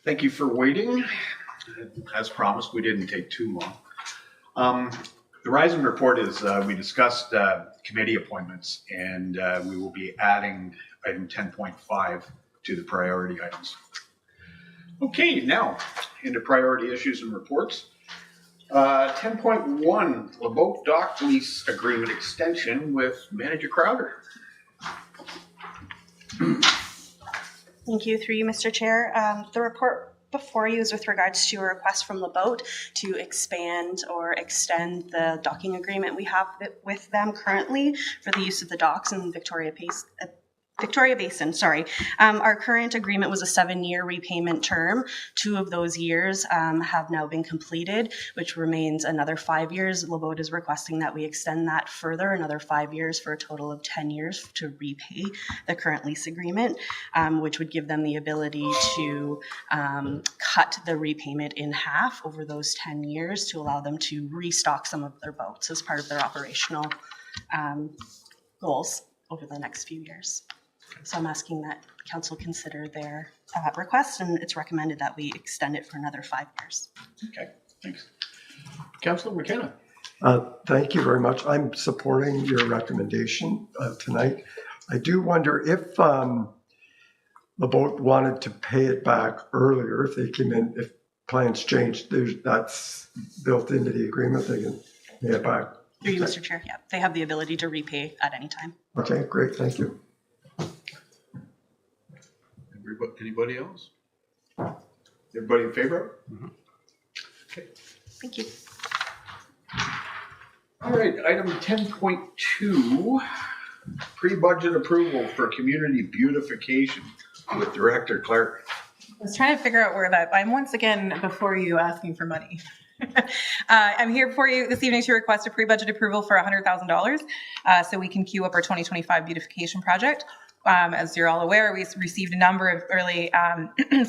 Thank you for waiting. As promised, we didn't take too long. The Rising Report is, we discussed committee appointments, and we will be adding item 10.5 to the priority items. Okay, now into priority issues and reports. 10.1, LeBeau Dock Lease Agreement Extension with Manager Crowder. Thank you, through you, Mr. Chair. The report before you is with regards to a request from LeBeau to expand or extend the docking agreement we have with them currently for the use of the docks in Victoria Basin. Our current agreement was a 7-year repayment term. 2 of those years have now been completed, which remains another 5 years. LeBeau is requesting that we extend that further, another 5 years, for a total of 10 years to repay the current lease agreement, which would give them the ability to cut the repayment in half over those 10 years to allow them to restock some of their boats as part of their operational goals over the next few years. So I'm asking that council consider their request, and it's recommended that we extend it for another 5 years. Okay, thanks. Councillor McKenna. Thank you very much. I'm supporting your recommendation tonight. I do wonder if LeBeau wanted to pay it back earlier, if they came in, if plans changed, that's built into the agreement, they can pay it back. Through you, Mr. Chair. Yeah, they have the ability to repay at any time. Okay, great, thank you. Anybody else? Everybody in favor? Mm-hmm. Okay. Thank you. All right, item 10.2, pre-budget approval for community beautification with Director Clark. I was trying to figure out where that, I'm once again before you asking for money. I'm here before you this evening to request a pre-budget approval for $100,000 so we can queue up our 2025 beautification project. As you're all aware, we received a number of early,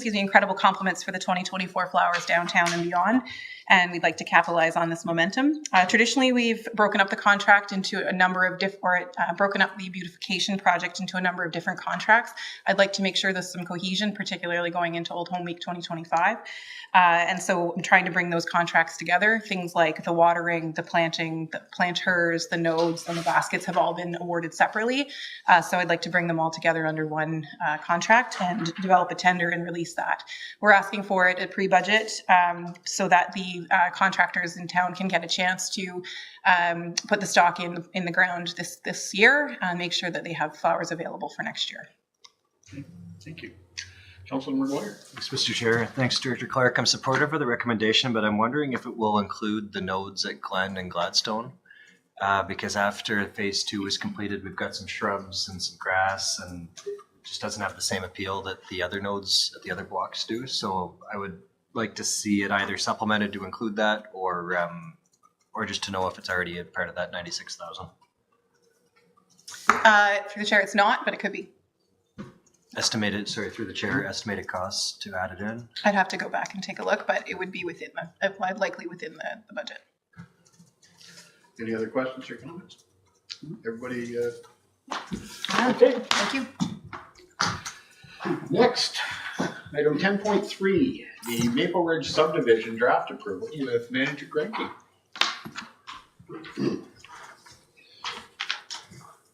incredible compliments for the 2024 flowers downtown and beyond, and we'd like to capitalize on this momentum. Traditionally, we've broken up the contract into a number of broken up the beautification project into a number of different contracts. I'd like to make sure there's some cohesion, particularly going into Old Home Week 2025. And so I'm trying to bring those contracts together. Things like the watering, the planting, the planters, the nodes, and the baskets have all been awarded separately. So I'd like to bring them all together under one contract and develop a tender and release that. We're asking for it at pre-budget so that the contractors in town can get a chance to put the stock in the ground this year and make sure that they have flowers available for next year. Okay. Thank you. Councilor McGuire. Thanks, Mr. Chair. Thanks, Director Clark. I'm supportive of the recommendation, but I'm wondering if it will include the nodes at Glen and Gladstone. Because after phase 2 is completed, we've got some shrubs and some grass, and it just doesn't have the same appeal that the other nodes at the other blocks do. So I would like to see it either supplemented to include that, or just to know if it's already a part of that 96,000. Through the chair, it's not, but it could be. Through the chair, estimated costs to add it in. I'd have to go back and take a look, but it would be likely within the budget. Any other questions or comments? Everybody? Okay. Thank you. Next, item 10.3, the Maple Ridge subdivision draft approval with Manager Grenke.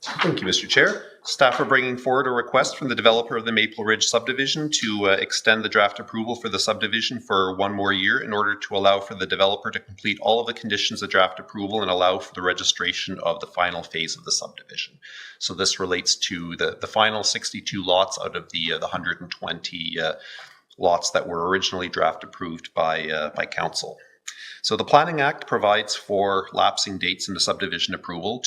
Thank you, Mr. Chair. Staff are bringing forward a request from the developer of the Maple Ridge subdivision to extend the draft approval for the subdivision for 1 more year in order to allow for the developer to complete all of the conditions of draft approval and allow for the registration of the final phase of the subdivision. So this relates to the final 62 lots out of the 120 lots that were originally draft approved by council. So the Planning Act provides for lapsing dates in the subdivision approval,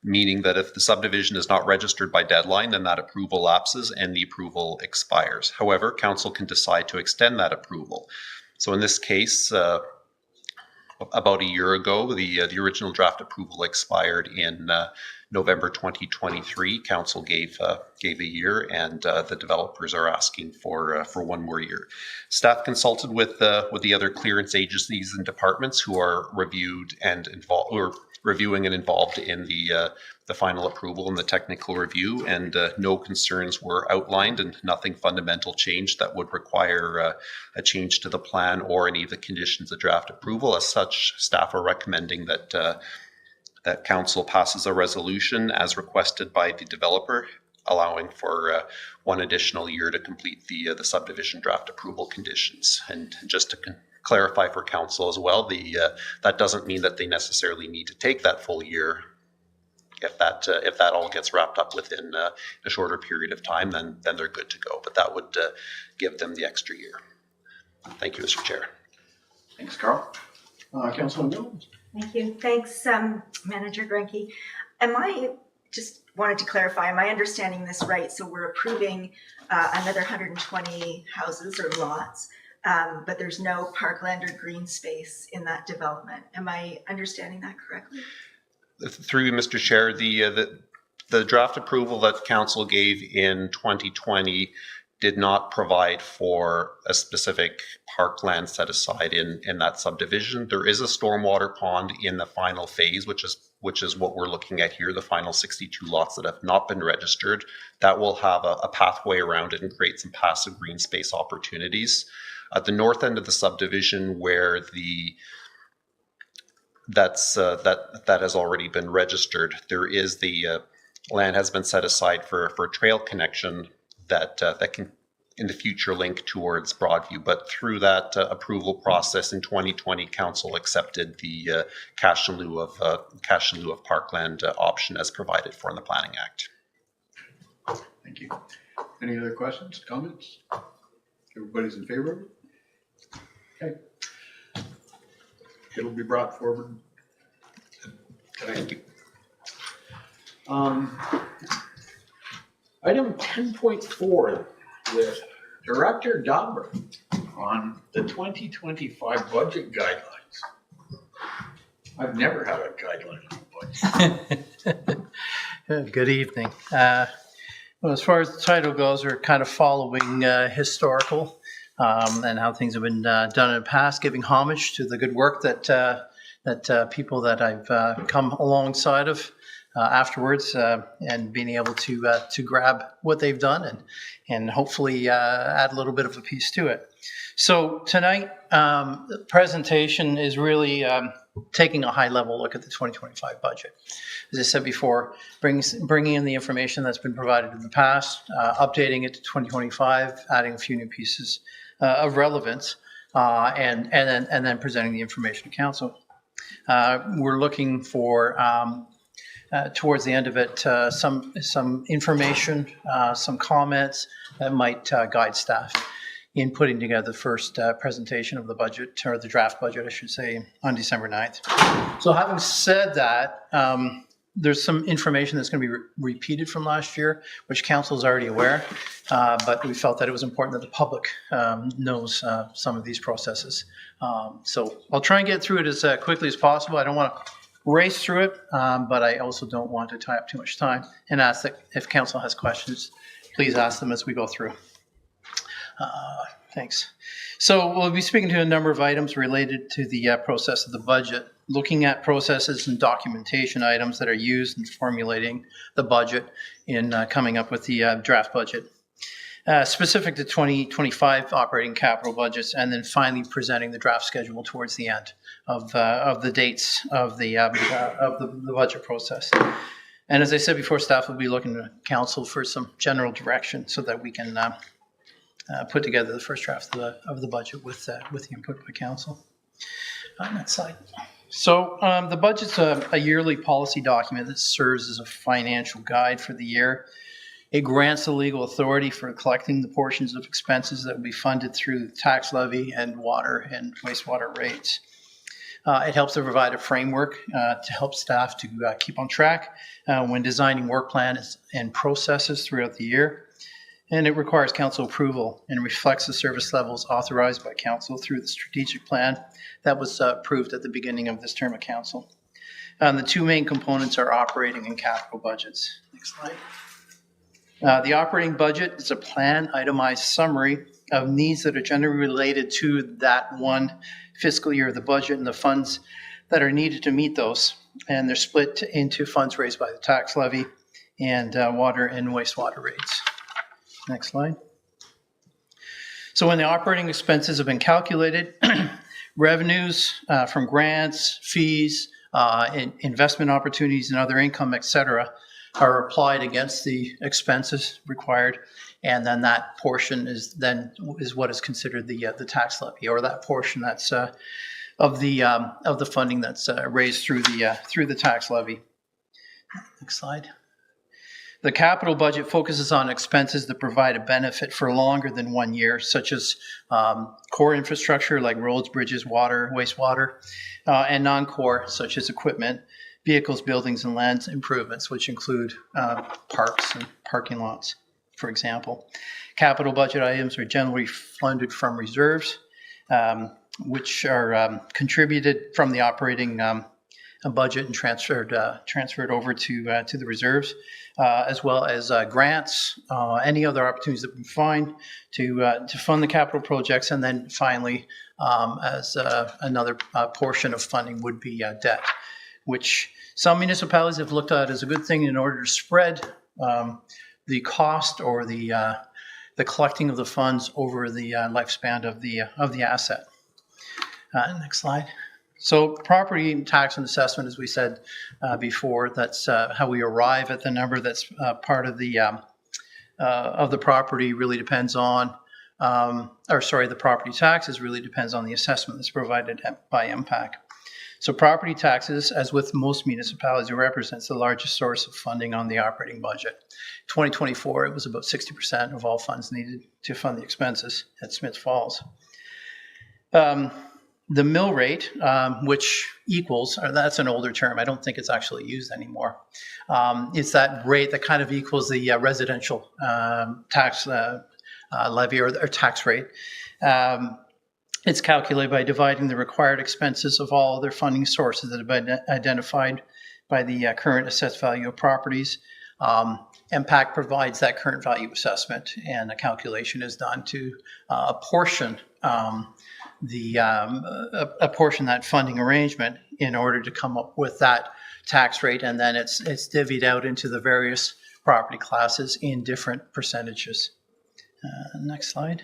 meaning that if the subdivision is not registered by deadline, then that approval lapses and the approval expires. However, council can decide to extend that approval. So in this case, about a year ago, the original draft approval expired in November 2023. Council gave a year, and the developers are asking for 1 more year. Staff consulted with the other clearance agencies and departments who are reviewed and involved, or reviewing and involved in the final approval and the technical review, and no concerns were outlined and nothing fundamental changed that would require a change to the plan or any of the conditions of draft approval. As such, staff are recommending that that council passes a resolution as requested by the developer, allowing for 1 additional year to complete the subdivision draft approval conditions. And just to clarify for council as well, that doesn't mean that they necessarily need to take that full year. If that all gets wrapped up within a shorter period of time, then they're good to go. But that would give them the extra year. Thank you, Mr. Chair. Thanks, Carl. Councilor Mills. Thank you. Thanks, Manager Grenke. Just wanted to clarify, am I understanding this right? So we're approving another 120 houses or lots, but there's no parkland or green space in that development. Am I understanding that correctly? Through you, Mr. Chair, the draft approval that council gave in 2020 did not provide for a specific parkland set aside in that subdivision. There is a stormwater pond in the final phase, which is what we're looking at here, the final 62 lots that have not been registered. That will have a pathway around it and create some passive green space opportunities. At the north end of the subdivision, where that has already been registered, there is the land has been set aside for a trail connection that can in the future link towards Broadview. But through that approval process in 2020, council accepted the cash in lieu of parkland option as provided for in the Planning Act. Thank you. Any other questions, comments? Everybody's in favor of it? Okay. It'll be brought forward. Thank you. Item 10.4 with Director Dauber on the 2025 budget guidelines. I've never had a guideline on budget. Good evening. Well, as far as the title goes, we're kind of following historical and how things have been done in the past, giving homage to the good work that people that I've come alongside of afterwards, and being able to grab what they've done and hopefully add a little bit of a piece to it. So tonight, the presentation is really taking a high-level look at the 2025 budget. As I said before, bringing in the information that's been provided in the past, updating it to 2025, adding a few new pieces of relevance, and then presenting the information to council. We're looking for towards the end of it, some information, some comments that might guide staff in putting together the first presentation of the budget, or the draft budget, I should say, on December 9th. So having said that, there's some information that's going to be repeated from last year, which council is already aware, but we felt that it was important that the public knows some of these processes. So I'll try and get through it as quickly as possible. I don't want to race through it, but I also don't want to tie up too much time, and ask that if council has questions, please ask them as we go through. Thanks. So we'll be speaking to a number of items related to the process of the budget, looking at processes and documentation items that are used in formulating the budget in coming up with the draft budget. Specific to 2025 operating capital budgets, and then finally presenting the draft schedule towards the end of the dates of the budget process. And as I said before, staff will be looking to council for some general direction so that we can put together the first draft of the budget with the input by council. On that side. So the budget's a yearly policy document that serves as a financial guide for the year. It grants the legal authority for collecting the portions of expenses that will be funded through the tax levy and water and wastewater rates. It helps to provide a framework to help staff to keep on track when designing work plans and processes throughout the year. And it requires council approval and reflects the service levels authorized by council through the strategic plan that was approved at the beginning of this term of council. The two main components are operating and capital budgets. Next slide. The operating budget is a plan itemized summary of needs that are generally related to that one fiscal year of the budget and the funds that are needed to meet those. And they're split into funds raised by the tax levy and water and wastewater rates. Next slide. So when the operating expenses have been calculated, revenues from grants, fees, investment opportunities and other income, et cetera, are applied against the expenses required. And then that portion is what is considered the tax levy, or that portion that's of the funding that's raised through the tax levy. Next slide. The capital budget focuses on expenses that provide a benefit for longer than 1 year, such as core infrastructure like roads, bridges, water, wastewater, and non-core, such as equipment, vehicles, buildings, and land improvements, which include parks and parking lots, for example. Capital budget items are generally funded from reserves, which are contributed from the operating budget and transferred over to the reserves, as well as grants, any other opportunities that we find to fund the capital projects, and then finally, as another portion of funding would be debt, which some municipalities have looked at as a good thing in order to spread the cost or the collecting of the funds over the lifespan of the asset. Next slide. So property tax and assessment, as we said before, that's how we arrive at the number that's part of the property. Really depends on, the property taxes really depends on the assessment that's provided by MPAC. So property taxes, as with most municipalities, it represents the largest source of funding on the operating budget. 2024, it was about 60% of all funds needed to fund the expenses at Smiths Falls. The mill rate, which equals, that's an older term, I don't think it's actually used anymore. It's that rate that kind of equals the residential tax levy or tax rate. It's calculated by dividing the required expenses of all other funding sources that have been identified by the current assessed value of properties. MPAC provides that current value assessment, and a calculation is done to apportion that funding arrangement in order to come up with that tax rate, and then it's divvied out into the various property classes in different percentages. Next slide.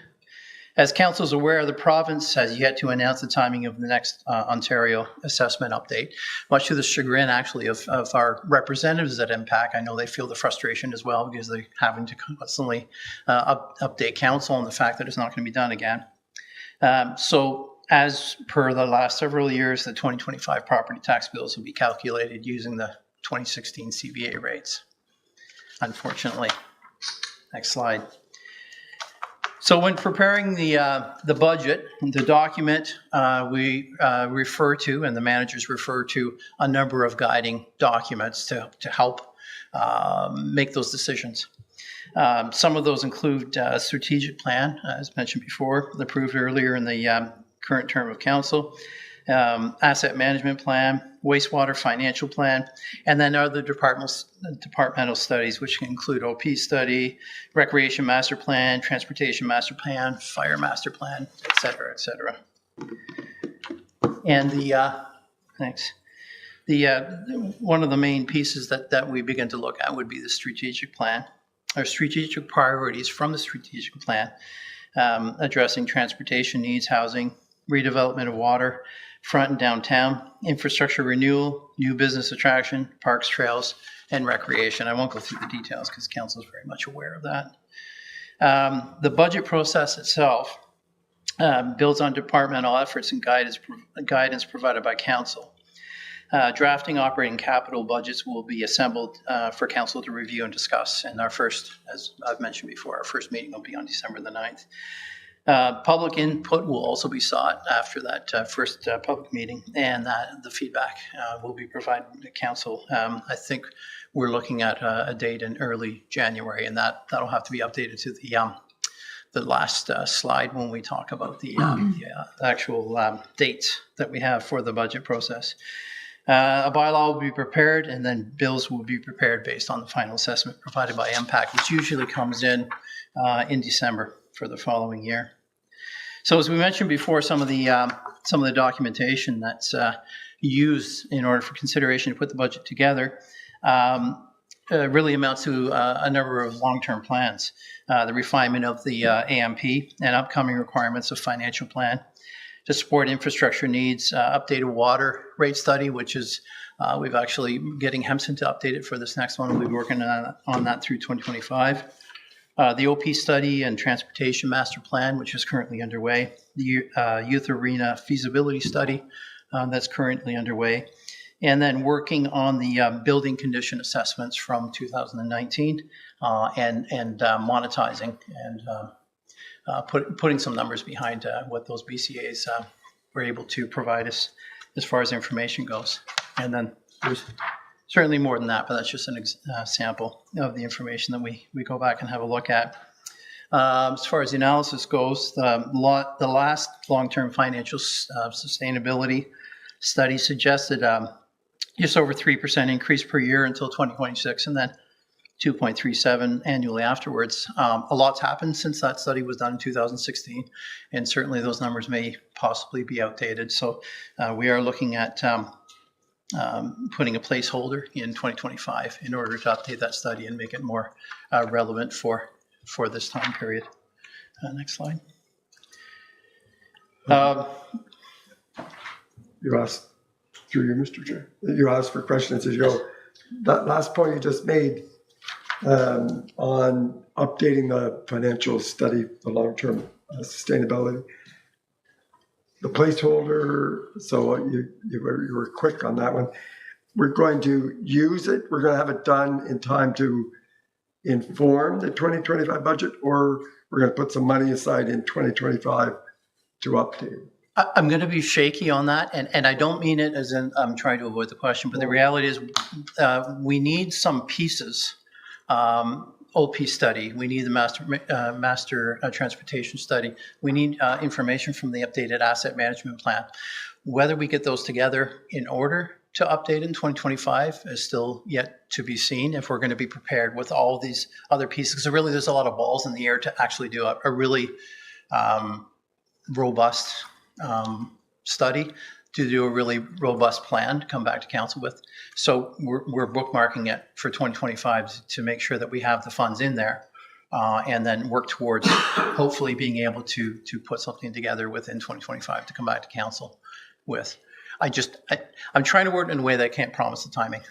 As council is aware, the province has yet to announce the timing of the next Ontario assessment update, much to the chagrin actually of our representatives at MPAC. I know they feel the frustration as well because they're having to constantly update council on the fact that it's not going to be done again. So as per the last several years, the 2025 property tax bills will be calculated using the 2016 CBA rates, unfortunately. Next slide. So when preparing the budget, the document we refer to, and the managers refer to, a number of guiding documents to help make those decisions. Some of those include a strategic plan, as mentioned before, approved earlier in the current term of council, asset management plan, wastewater financial plan, and then other departmental studies, which can include OP study, recreation master plan, transportation master plan, fire master plan, et cetera, et cetera. And one of the main pieces that we begin to look at would be the strategic plan, or strategic priorities from the strategic plan, addressing transportation needs, housing, redevelopment of water, front and downtown, infrastructure renewal, new business attraction, parks, trails, and recreation. I won't go through the details because council is very much aware of that. The budget process itself builds on departmental efforts and guidance provided by council. Drafting operating capital budgets will be assembled for council to review and discuss. And our first, as I've mentioned before, our first meeting will be on December the 9th. Public input will also be sought after that first public meeting, and the feedback will be provided to council. I think we're looking at a date in early January, and that'll have to be updated to the last slide when we talk about the actual dates that we have for the budget process. A bylaw will be prepared, and then bills will be prepared based on the final assessment provided by MPAC, which usually comes in December for the following year. So as we mentioned before, some of the documentation that's used in order for consideration to put the budget together really amounts to a number of long-term plans. The refinement of the AMP and upcoming requirements of financial plan to support infrastructure needs, updated water rate study, which is we've actually getting Hempson to update it for this next one. We'll be working on that through 2025. The OP study and transportation master plan, which is currently underway. The youth arena feasibility study that's currently underway. And then working on the building condition assessments from 2019 and monetizing and putting some numbers behind what those BCAs were able to provide us as far as information goes. And then there's certainly more than that, but that's just an sample of the information that we go back and have a look at. As far as the analysis goes, the last long-term financial sustainability study suggested just over 3% increase per year until 2026, and then 2.37 annually afterwards. A lot's happened since that study was done in 2016, and certainly those numbers may possibly be outdated. So we are looking at putting a placeholder in 2025 in order to update that study and make it more relevant for this time period. Next slide. You asked, through you, Mr. Chair, you asked for questions as you go. That last point you just made on updating the financial study, the long-term sustainability, the placeholder, so you were quick on that one. We're going to use it. We're going to have it done in time to inform the 2025 budget, or we're going to put some money aside in 2025 to update. I'm going to be shaky on that, and I don't mean it as in I'm trying to avoid the question, but the reality is we need some pieces. OP study, we need the master transportation study, we need information from the updated asset management plan. Whether we get those together in order to update in 2025 is still yet to be seen if we're going to be prepared with all these other pieces. Because really there's a lot of balls in the air to actually do a really robust study, to do a really robust plan to come back to council with. So we're bookmarking it for 2025 to make sure that we have the funds in there and then work towards hopefully being able to put something together within 2025 to come back to council with. I'm trying to word it in a way that I can't promise the timing.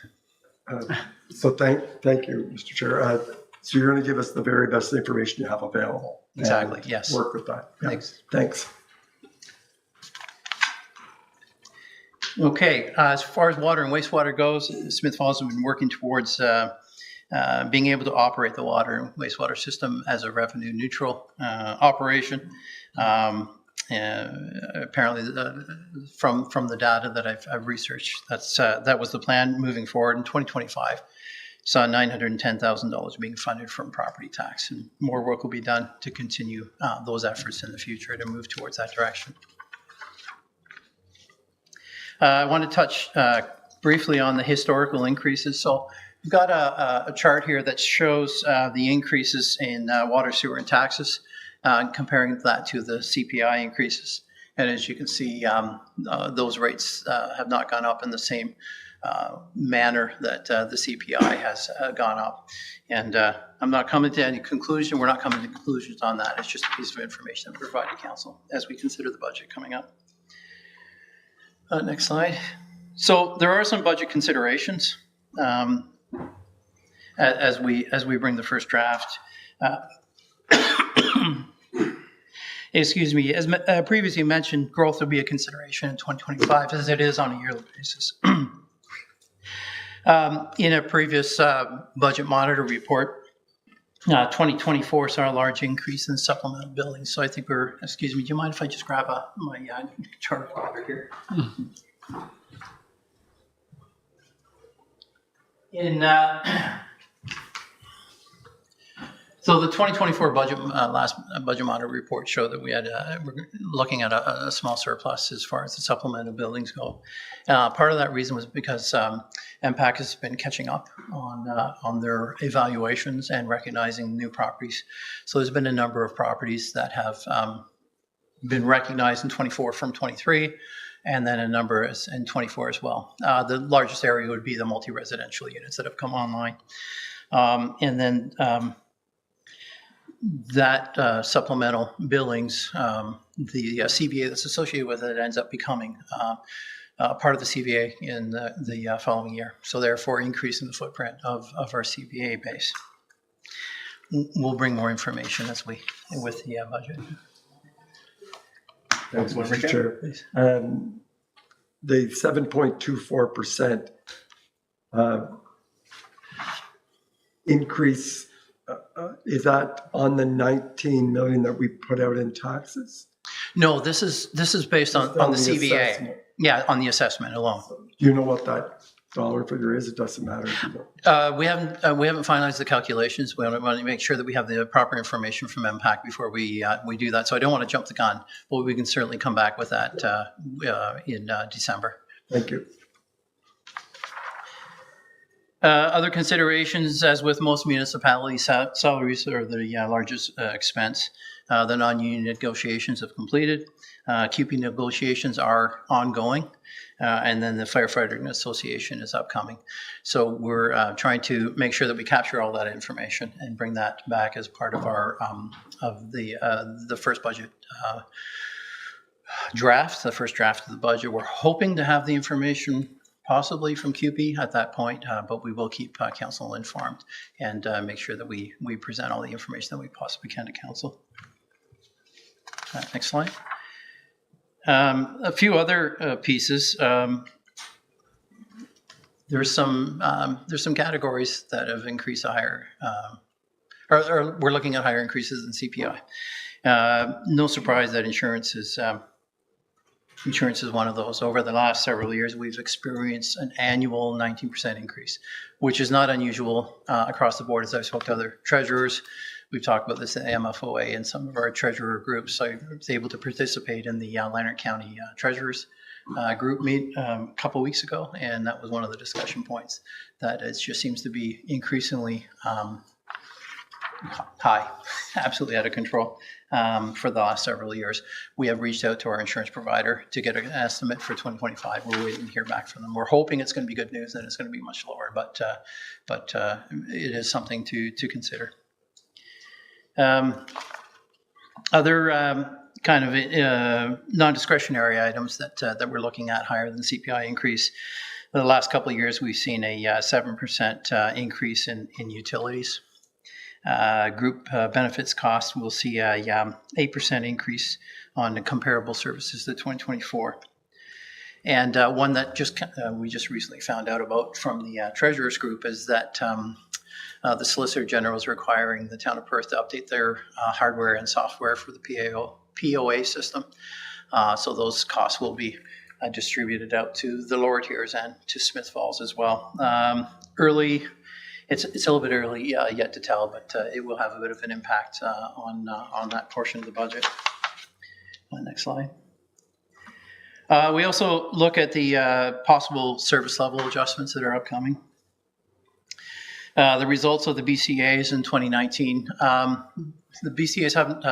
So thank you, Mr. Chair. So you're going to give us the very best information you have available. Exactly, yes. Work with that. Yeah. Thanks. Okay, as far as water and wastewater goes, Smith Falls has been working towards being able to operate the water and wastewater system as a revenue neutral operation. Apparently, from the data that I've researched, that was the plan moving forward in 2025. Saw $910,000 being funded from property tax, and more work will be done to continue those efforts in the future to move towards that direction. I want to touch briefly on the historical increases. So we've got a chart here that shows the increases in water, sewer, and taxes, comparing that to the CPI increases. And as you can see, those rates have not gone up in the same manner that the CPI has gone up. And I'm not coming to any conclusion. We're not coming to conclusions on that. It's just a piece of information that we provide to council as we consider the budget coming up. Next slide. So there are some budget considerations as we bring the first draft. Excuse me. As previously mentioned, growth will be a consideration in 2025, as it is on a yearly basis. In a previous budget monitor report, 2024 saw a large increase in supplemental buildings. So I think excuse me, do you mind if I just grab my chart folder here? So the 2024 budget, last budget monitor report showed that we're looking at a small surplus as far as the supplemental buildings go. Part of that reason was because MPAC has been catching up on their evaluations and recognizing new properties. So there's been a number of properties that have been recognized in 24 from 23, and then a number in 24 as well. The largest area would be the multi-residential units that have come online. And then that supplemental billings, the CVA that's associated with it ends up becoming part of the CVA in the following year. So therefore increasing the footprint of our CVA base. We'll bring more information with the budget. Thanks, Mr. Chair. The 7.24% increase, is that on the 19 million that we put out in taxes? No, this is based on the CVA. Assessment. Yeah, on the assessment alone. Do you know what that dollar figure is? It doesn't matter. We haven't finalized the calculations. We want to make sure that we have the proper information from MPAC before we do that. So I don't want to jump the gun, but we can certainly come back with that in December. Thank you. Other considerations, as with most municipalities, salaries are the largest expense. The non-union negotiations have completed. QP negotiations are ongoing. And then the Firefighting Association is upcoming. So we're trying to make sure that we capture all that information and bring that back as part of our of the first budget draft, the first draft of the budget. We're hoping to have the information possibly from QP at that point, but we will keep council informed and make sure that we present all the information that we possibly can to council. Next slide. A few other pieces. There's some categories that have increased higher, or we're looking at higher increases in CPI. No surprise that insurance is one of those. Over the last several years, we've experienced an annual 19% increase, which is not unusual across the board. As I've spoken to other treasurers, we've talked about this at MFOA and some of our treasurer groups. I was able to participate in the Lanark County Treasurers group meet a couple of weeks ago, and that was one of the discussion points, that it just seems to be increasingly high, absolutely out of control for the last several years. We have reached out to our insurance provider to get an estimate for 2025. We're waiting to hear back from them. We're hoping it's going to be good news and it's going to be much lower, but it is something to consider. Other kind of non-discretionary items that we're looking at higher than CPI increase. In the last couple of years, we've seen a 7% increase in utilities. Group benefits costs, we'll see a 8% increase on the comparable services to 2024. And one that we just recently found out about from the Treasurers Group is that the Solicitor General is requiring the town of Perth to update their hardware and software for the POA system. So those costs will be distributed out to the lower tiers and to Smith Falls as well. It's a little bit early yet to tell, but it will have a bit of an impact on that portion of the budget. Next slide. We also look at the possible service level adjustments that are upcoming. The results of the BCAs in 2019. The BCAs haven't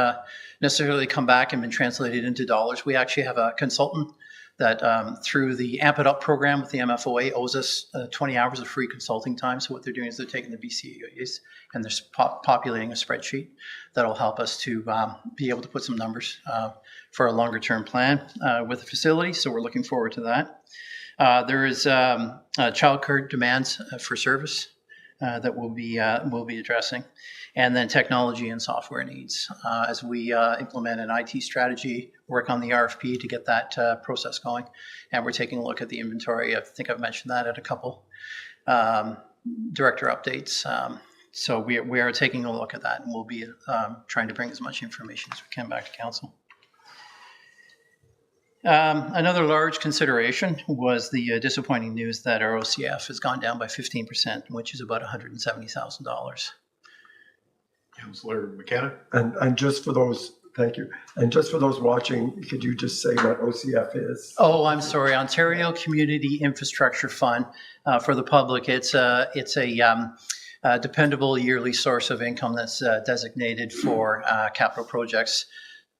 necessarily come back and been translated into dollars. We actually have a consultant that through the Amp It Up program with the MFOA owes us 20 hours of free consulting time. So what they're doing is they're taking the BCAs and they're populating a spreadsheet that'll help us to be able to put some numbers for a longer term plan with the facility. So we're looking forward to that. There is childcare demands for service that we'll be addressing, and then technology and software needs as we implement an IT strategy, work on the RFP to get that process going, and we're taking a look at the inventory. I think I've mentioned that at a couple director updates. So we are taking a look at that, and we'll be trying to bring as much information as we can back to council. Another large consideration was the disappointing news that our OCF has gone down by 15%, which is about $170,000. Councillor McKenna. And just for those, thank you. And just for those watching, could you just say what OCF is? Oh, I'm sorry. Ontario Community Infrastructure Fund. For the public, it's a dependable yearly source of income that's designated for capital projects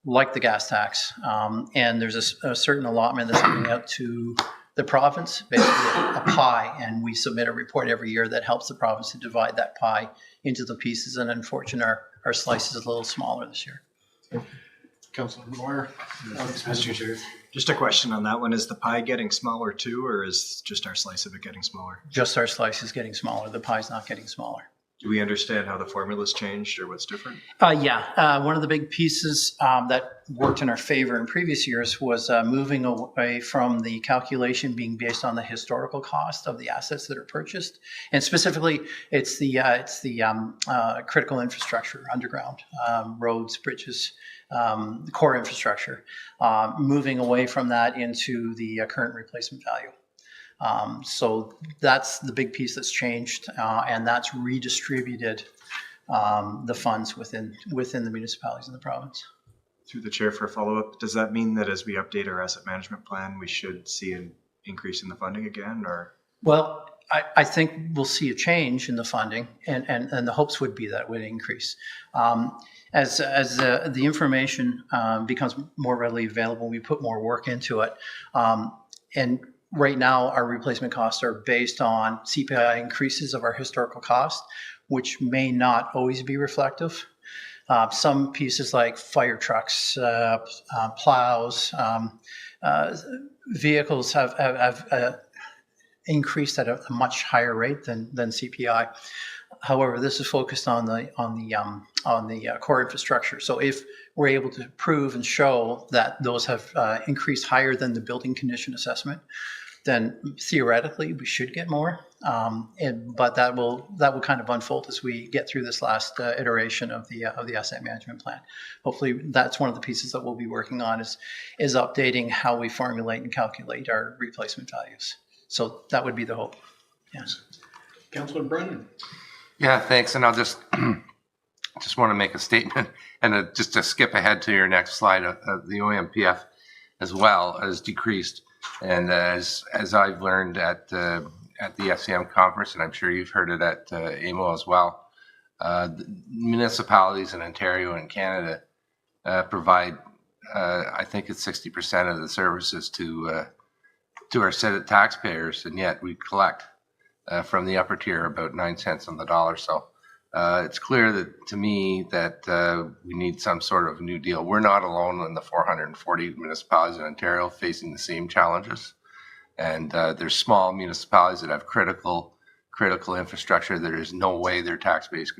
like the gas tax. And there's a certain allotment that's coming out to the province, basically a pie, and we submit a report every year that helps the province to divide that pie into the pieces. And unfortunately, our slice is a little smaller this year. Councilor Moore. Mr. Chair. Just a question on that one. Is the pie getting smaller too, or is just our slice of it getting smaller? Just our slice is getting smaller. The pie's not getting smaller. Do we understand how the formula's changed or what's different? One of the big pieces that worked in our favor in previous years was moving away from the calculation being based on the historical cost of the assets that are purchased, and specifically, it's the critical infrastructure, underground roads, bridges, core infrastructure. Moving away from that into the current replacement value. So that's the big piece that's changed, and that's redistributed the funds within the municipalities in the province. Through the chair for a follow-up, does that mean that as we update our asset management plan, we should see an increase in the funding again, or? Well, I think we'll see a change in the funding, and the hopes would be that it would increase. As the information becomes more readily available, we put more work into it. And right now, our replacement costs are based on CPI increases of our historical cost, which may not always be reflective. Some pieces like fire trucks, plows, vehicles have increased at a much higher rate than CPI. However, this is focused on the core infrastructure. So if we're able to prove and show that those have increased higher than the building condition assessment, then theoretically we should get more. But that will kind of unfold as we get through this last iteration of the asset management plan. Hopefully, that's one of the pieces that we'll be working on is updating how we formulate and calculate our replacement values. So that would be the hope. Yes. Councilor Brennan. Yeah, thanks. And I'll just want to make a statement and just to skip ahead to your next slide. The OMPF as well has decreased. And as I've learned at the FCM conference, and I'm sure you've heard it at AMO as well, municipalities in Ontario and Canada provide, I think it's 60% of the services to our Senate taxpayers, and yet we collect from the upper tier about 9 cents on the dollar. So it's clear that to me that we need some sort of new deal. We're not alone in the 440 municipalities in Ontario facing the same challenges. And there's small municipalities that have critical infrastructure that there's no way their tax base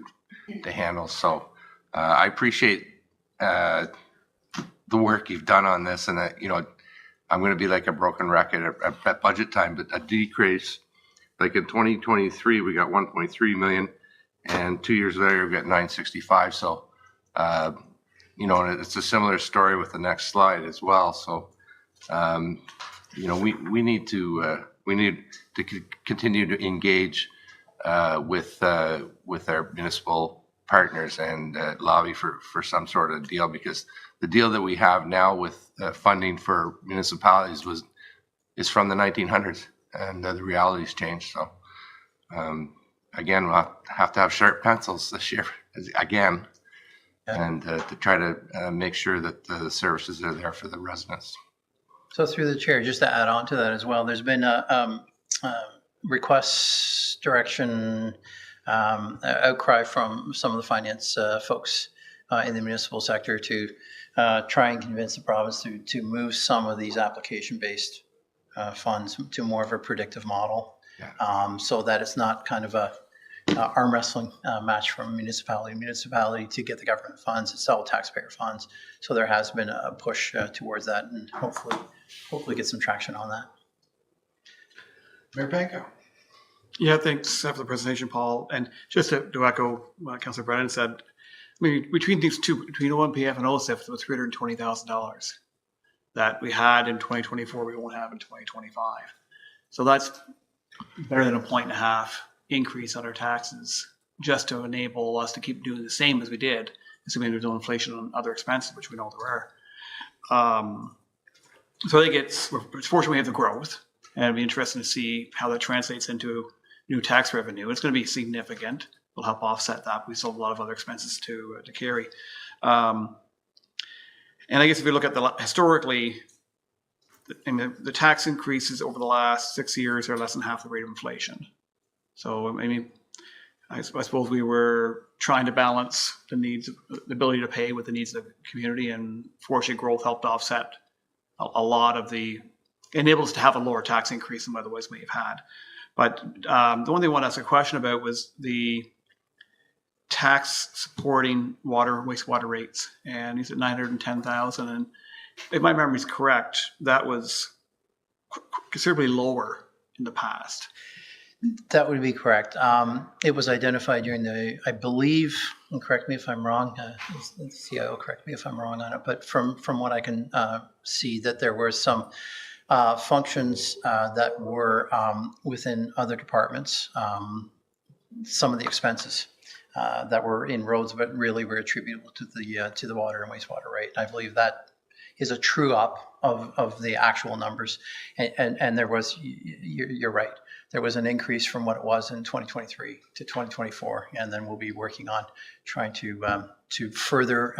to handle. So I appreciate the work you've done on this. And I'm going to be like a broken record at budget time, but a decrease. Like in 2023, we got 1.3 million, and 2 years later, we got 965. So, and it's a similar story with the next slide as well. So, we need to continue to engage with our municipal partners and lobby for some sort of deal, because the deal that we have now with funding for municipalities is from the 1900s. And the reality's changed. So, again, we'll have to have sharp pencils this year again, and to try to make sure that the services are there for the residents. So through the chair, just to add on to that as well, there's been a request, direction, outcry from some of the finance folks in the municipal sector to try and convince the province to move some of these application-based funds to more of a predictive model, so that it's not kind of a arm wrestling match from municipality to municipality to get the government funds. It's all taxpayer funds. So there has been a push towards that, and hopefully get some traction on that. Mayor Panko. Yeah, thanks for the presentation, Paul. And just to echo what Councillor Brennan said, I mean, between these two, between OMPF and OSIF, there was $320,000 that we had in 2024, we won't have in 2025. So that's better than a 1.5 increase on our taxes just to enable us to keep doing the same as we did, assuming there's no inflation on other expenses, which we know there are. So I think it's fortunate we have the growth, and it'll be interesting to see how that translates into new tax revenue. It's going to be significant. It'll help offset that. We still have a lot of other expenses to carry. And I guess if you look at historically, the tax increases over the last 6 years are less than half the rate of inflation. So, I mean, I suppose we were trying to balance the needs, the ability to pay with the needs of the community, and fortunately growth helped offset a lot of enabled us to have a lower tax increase than otherwise we have had. But the one thing I want to ask a question about was the tax supporting wastewater rates, and he's at 910,000. And if my memory is correct, that was considerably lower in the past. That would be correct. It was identified during I believe, and correct me if I'm wrong, the CIO correct me if I'm wrong on it, but from what I can see, that there were some functions that were within other departments, some of the expenses that were in roads, but really were attributable to the water and wastewater rate. I believe that is a true up of the actual numbers, and there was, you're right, there was an increase from what it was in 2023 to 2024, and then we'll be working on trying to further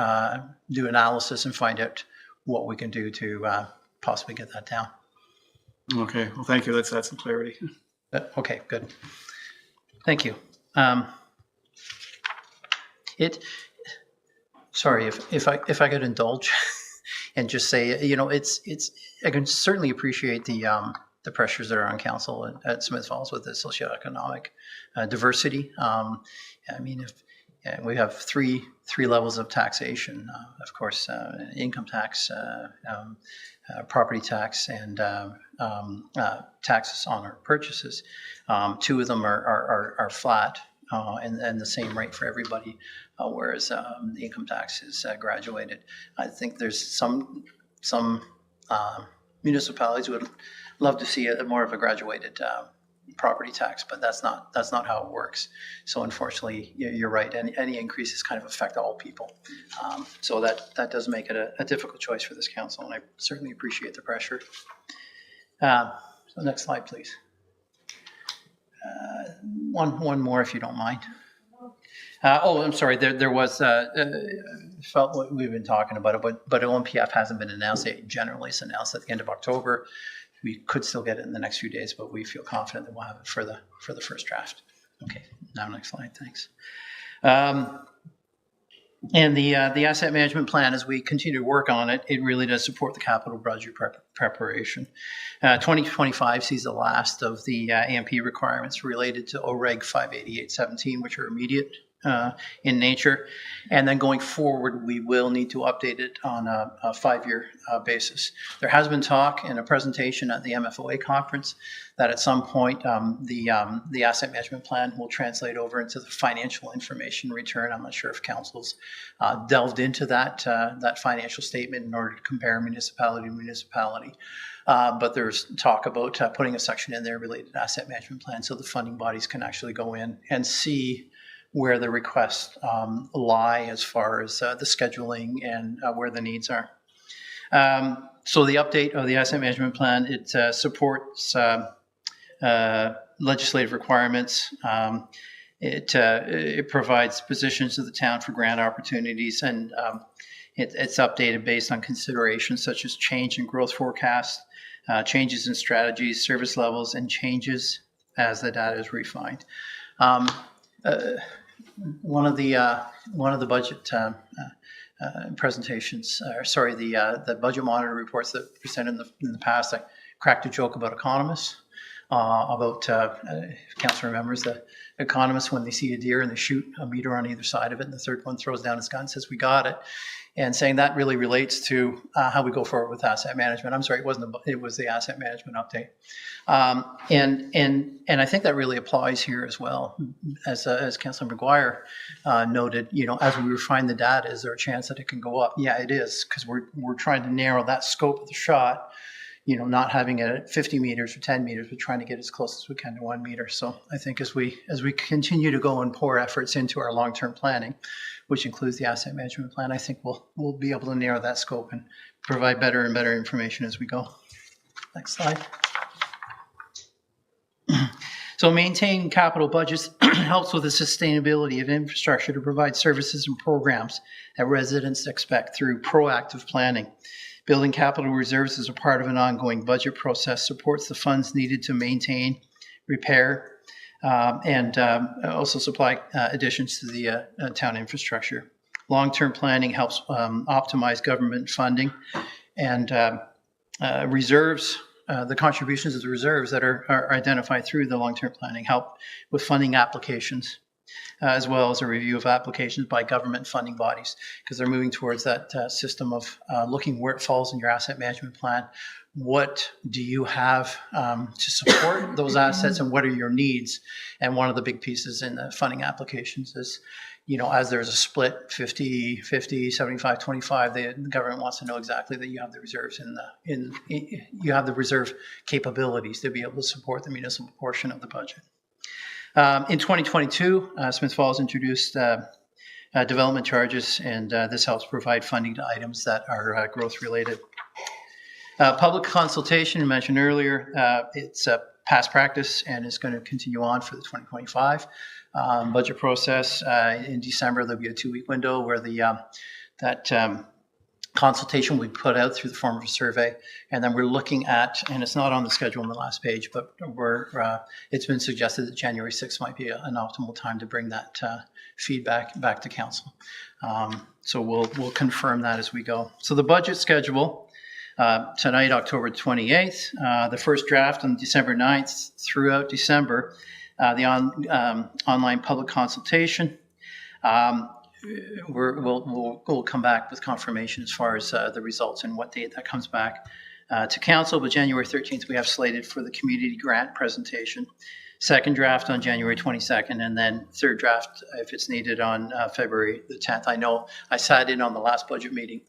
do analysis and find out what we can do to possibly get that down. Okay, well, thank you. That's some clarity. Okay, good. Thank you. Sorry if I could indulge and just say, you know, it's I can certainly appreciate the pressures that are on council at Smith Falls with the socioeconomic diversity. I mean, if we have three levels of taxation, of course, income tax, property tax, and taxes on our purchases. Two of them are flat and the same rate for everybody, whereas the income tax is graduated. I think there's some municipalities would love to see more of a graduated property tax, but that's not how it works. So unfortunately, you're right. Any increases kind of affect all people. So that does make it a difficult choice for this council, and I certainly appreciate the pressure. So next slide, please. One more, if you don't mind. I'm sorry. There was felt what we've been talking about it, but OMPF hasn't been announced yet. Generally, it's announced at the end of October. We could still get it in the next few days, but we feel confident that we'll have it for the first draft. Okay, now next slide, thanks. And the asset management plan, as we continue to work on it, it really does support the capital budget preparation. 2025 sees the last of the AMP requirements related to OREG 58817, which are immediate in nature. And then going forward, we will need to update it on a 5-year basis. There has been talk in a presentation at the MFOA conference that at some point the asset management plan will translate over into the financial information return. I'm not sure if council's delved into that financial statement in order to compare municipality to municipality. But there's talk about putting a section in there related to asset management plan so the funding bodies can actually go in and see where the requests lie as far as the scheduling and where the needs are. So the update of the asset management plan, it supports legislative requirements. It provides positions to the town for grant opportunities, and it's updated based on considerations such as change in growth forecast, changes in strategies, service levels, and changes as the data is refined. One of the budget presentations, the budget monitor reports that were presented in the past, I cracked a joke about economists, if council remembers, the economists, when they see a deer and they shoot a meter on either side of it, and the third one throws down his gun and says, "We got it." And saying that really relates to how we go forward with asset management. I'm sorry, it was the asset management update. And I think that really applies here as well. As Councillor McGuire noted, you know, as we refine the data, is there a chance that it can go up? Yeah, it is, because we're trying to narrow that scope of the shot, you know, not having it at 50 meters or 10 meters, but trying to get as close as we can to 1 meter. So I think as we continue to go and pour efforts into our long-term planning, which includes the asset management plan, I think we'll be able to narrow that scope and provide better and better information as we go. Next slide. So maintaining capital budgets helps with the sustainability of infrastructure to provide services and programs that residents expect through proactive planning. Building capital reserves as a part of an ongoing budget process supports the funds needed to maintain, repair, and also supply additions to the town infrastructure. Long-term planning helps optimize government funding, and reserves, the contributions of the reserves that are identified through the long-term planning help with funding applications, as well as a review of applications by government funding bodies, because they're moving towards that system of looking where it falls in your asset management plan. What do you have to support those assets, and what are your needs? And one of the big pieces in the funding applications is, as there's a split 50, 75, 25, the government wants to know exactly that you have the reserves you have the reserve capabilities to be able to support the municipal portion of the budget. In 2022, Smith Falls introduced development charges, and this helps provide funding to items that are growth related. Public consultation, you mentioned earlier, it's past practice and is going to continue on for the 2025 budget process. In December, there'll be a 2-week window where that consultation will be put out through the form of a survey. And then we're looking at, and it's not on the schedule on the last page, but it's been suggested that January 6th might be an optimal time to bring that feedback back to council. So we'll confirm that as we go. So the budget schedule, tonight, October 28th, the first draft on December 9th throughout December, the online public consultation. We'll come back with confirmation as far as the results and what date that comes back to council. But January 13th, we have slated for the community grant presentation. Second draft on January 22nd, and then third draft, if it's needed, on February the 10th. I know I sat in on the last budget meeting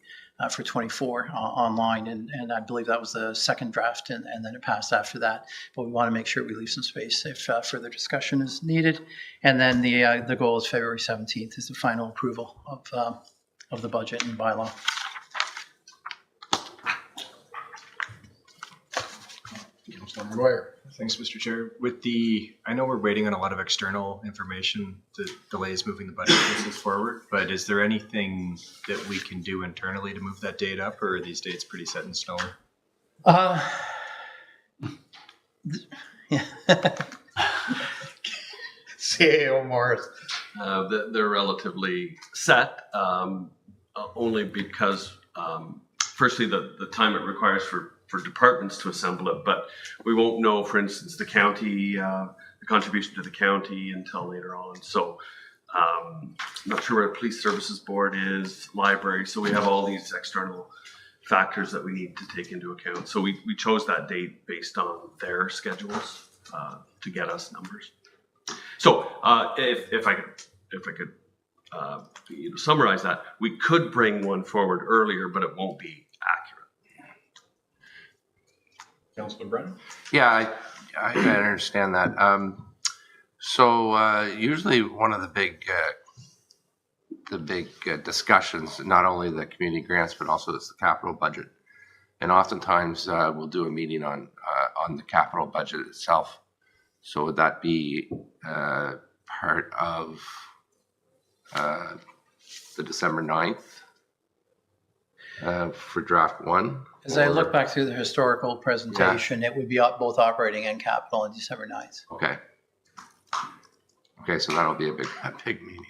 for 24 online, and I believe that was the second draft, and then it passed after that. But we want to make sure we leave some space if further discussion is needed. And then the goal is February 17th is the final approval of the budget and bylaw. Councilor McGuire. Thanks, Mr. Chair. I know we're waiting on a lot of external information. The delays moving the budget process forward, but is there anything that we can do internally to move that date up, or are these dates pretty set in stone? Yeah. CAO Morris. They're relatively set, only because, firstly, the time it requires for departments to assemble it, but we won't know, for instance, the county, the contribution to the county until later on. So I'm not sure where the police services board is, library. So we have all these external factors that we need to take into account. So we chose that date based on their schedules to get us numbers. So if I could summarize that, we could bring one forward earlier, but it won't be accurate. Councilor Brennan. Yeah, I understand that. So usually one of the big discussions, not only the community grants, but also it's the capital budget. And oftentimes we'll do a meeting on the capital budget itself. So would that be part of the December 9th for draft one? As I look back through the historical presentation, it would be both operating and capital on December 9th. Okay. Okay, so that'll be a big meeting.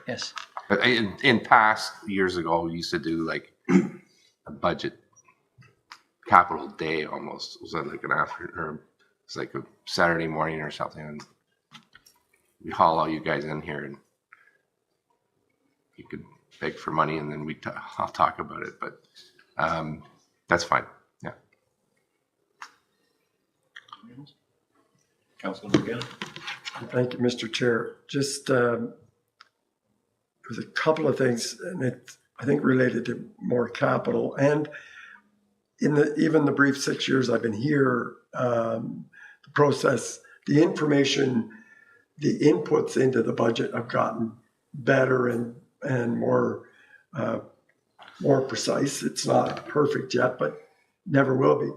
Yes. But in past years ago, we used to do like a budget capital day almost. It was like an afternoon, or it's like a Saturday morning or something, and we haul all you guys in here, and you could beg for money, and then I'll talk about it. But that's fine. Yeah. Councilor McGinn. Thank you, Mr. Chair. Just there's a couple of things, and it I think related to more capital. And in even the brief 6 years I've been here, the process, the information, the inputs into the budget have gotten better and more precise. It's not perfect yet, but never will be.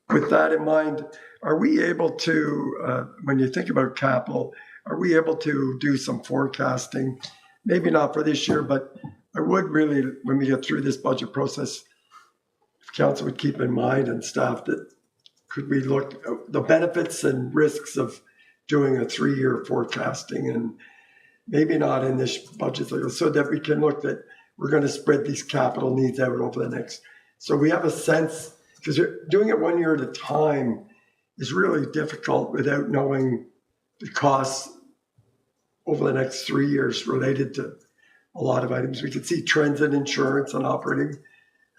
with that in mind, are we able to, when you think about capital, are we able to do some forecasting? Maybe not for this year, but I would really, when we get through this budget process, if council would keep in mind and staff that could we look at the benefits and risks of doing a 3-year forecasting, and maybe not in this budget cycle, so that we can look that we're going to spread these capital needs out over the next. So we have a sense, because doing it 1 year at a time is really difficult without knowing the costs over the next 3 years related to a lot of items. We could see trends in insurance and operating.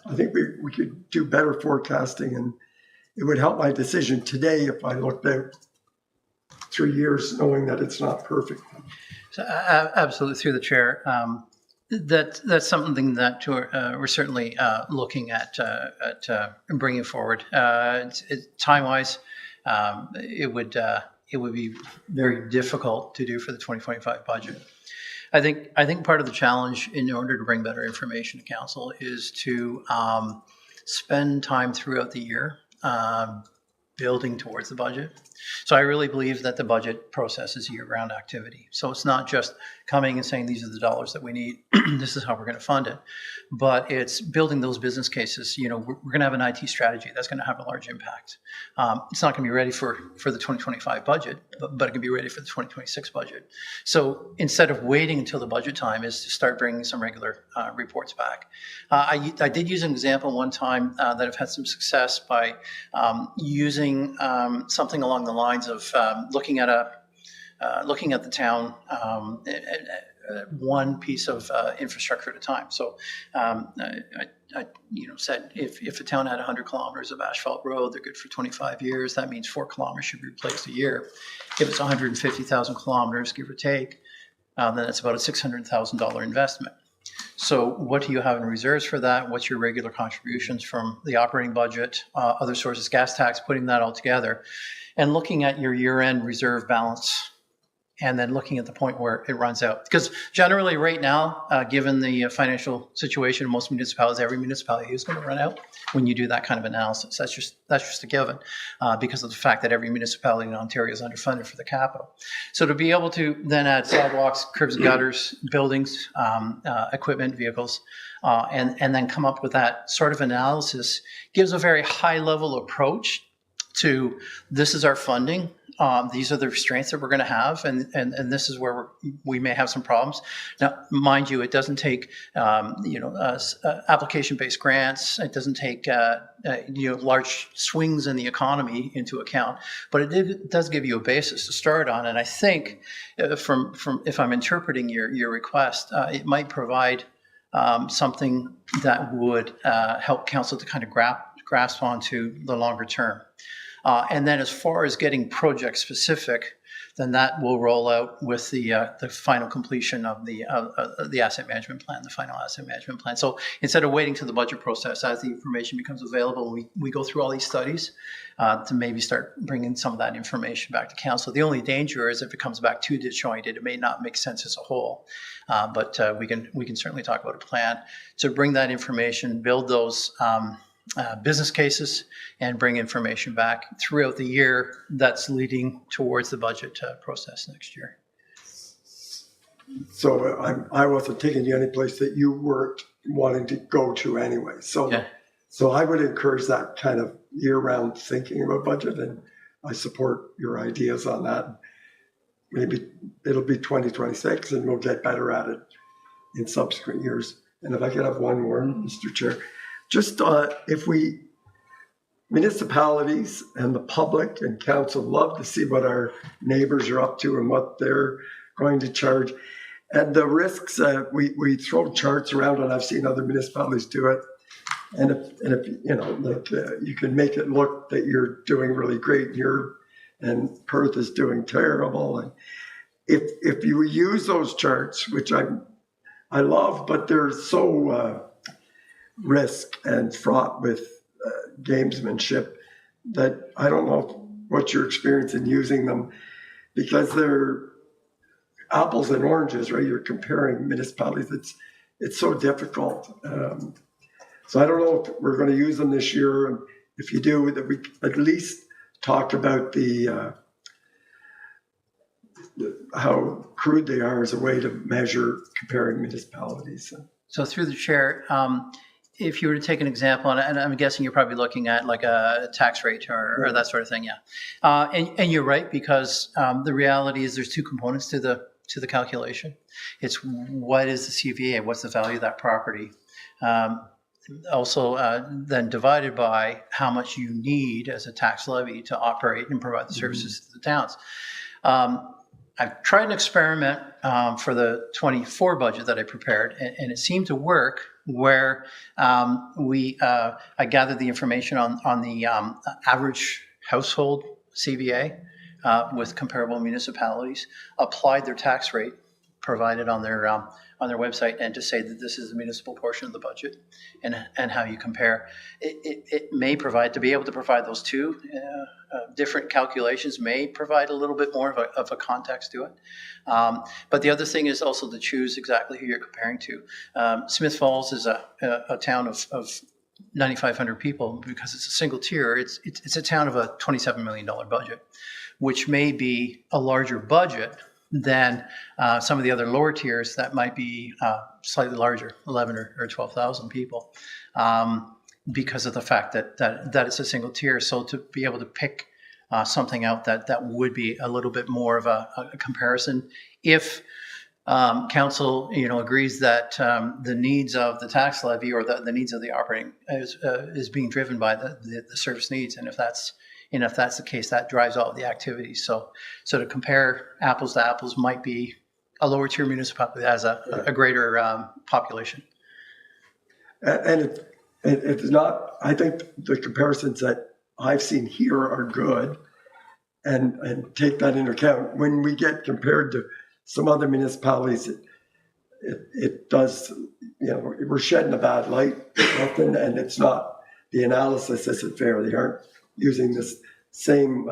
I think we could do better forecasting, and it would help my decision today if I looked out 3 years knowing that it's not perfect. So, absolutely, through the chair. That's something that we're certainly looking at bringing forward. Time-wise, it would be very difficult to do for the 2025 budget. I think part of the challenge in order to bring better information to council is to spend time throughout the year building towards the budget. So I really believe that the budget process is a year-round activity. So it's not just coming and saying, these are the dollars that we need, this is how we're going to fund it. But it's building those business cases. You know, we're going to have an IT strategy that's going to have a large impact. It's not going to be ready for the 2025 budget, but it can be ready for the 2026 budget. So instead of waiting until the budget time is to start bringing some regular reports back. I did use an example one time that I've had some success by using something along the lines of looking at the town one piece of infrastructure at a time. So I said if a town had 100 kilometers of asphalt road, they're good for 25 years. That means 4 kilometers should be replaced a year. If it's 150,000 kilometers, give or take, then it's about a $600,000 investment. So what do you have in reserves for that? What's your regular contributions from the operating budget, other sources, gas tax, putting that all together, and looking at your year-end reserve balance, and then looking at the point where it runs out. Because generally right now, given the financial situation in most municipalities, every municipality is going to run out when you do that kind of analysis. That's just a given because of the fact that every municipality in Ontario is underfunded for the capital. So to be able to then add sidewalks, curbs and gutters, buildings, equipment, vehicles, and then come up with that sort of analysis gives a very high level approach to this is our funding. These are the restraints that we're going to have, and this is where we may have some problems. Now, mind you, it doesn't take application-based grants. It doesn't take large swings in the economy into account, but it does give you a basis to start on. And I think, from if I'm interpreting your request, it might provide something that would help council to kind of grasp onto the longer term. And then as far as getting project specific, then that will roll out with the final completion of the asset management plan, the final asset management plan. So instead of waiting to the budget process, as the information becomes available, we go through all these studies to maybe start bringing some of that information back to council. The only danger is if it comes back too disjointed, it may not make sense as a whole. But we can certainly talk about a plan to bring that information, build those business cases, and bring information back throughout the year that's leading towards the budget process next year. So I wasn't taking you any place that you weren't wanting to go to anyway. So, yeah. So I would encourage that kind of year-round thinking about budget, and I support your ideas on that. Maybe it'll be 2026 and we'll get better at it in subsequent years. And if I could have one more, Mr. Chair. Just if municipalities and the public and council love to see what our neighbors are up to and what they're going to charge. And the risks, we throw charts around, and I've seen other municipalities do it. And if you can make it look that you're doing really great and Perth is doing terrible. And if you use those charts, which I love, but they're so risk and fraught with gamesmanship that I don't know what your experience in using them, because they're apples and oranges, right? You're comparing municipalities. It's so difficult. So I don't know if we're going to use them this year. if you do, that we at least talk about how crude they are as a way to measure comparing municipalities. So through the chair, if you were to take an example, and I'm guessing you're probably looking at like a tax rate or that sort of thing, yeah. And you're right, because the reality is there's two components to the calculation. It's what is the CVA, what's the value of that property. Also then divided by how much you need as a tax levy to operate and provide the services to the towns. I've tried an experiment for the 24 budget that I prepared, and it seemed to work where I gathered the information on the average household CVA with comparable municipalities, applied their tax rate provided on their website, and to say that this is the municipal portion of the budget, and how you compare. It may provide, to be able to provide those two different calculations may provide a little bit more of a context to it. But the other thing is also to choose exactly who you're comparing to. Smith Falls is a town of 9,500 people. Because it's a single tier, it's a town of a $27 million budget, which may be a larger budget than some of the other lower tiers that might be slightly larger, 11 or 12,000 people, because of the fact that it's a single tier. So to be able to pick something out that would be a little bit more of a comparison, if council agrees that the needs of the tax levy or the needs of the operating is being driven by the service needs, and if that's the case, that drives all of the activities. So to compare apples to apples might be a lower tier municipality that has a greater population. And it's not, I think the comparisons that I've seen here are good, and take that into account. When we get compared to some other municipalities, it does, we're shedding a bad light often, and it's not, the analysis isn't fair. They aren't using this same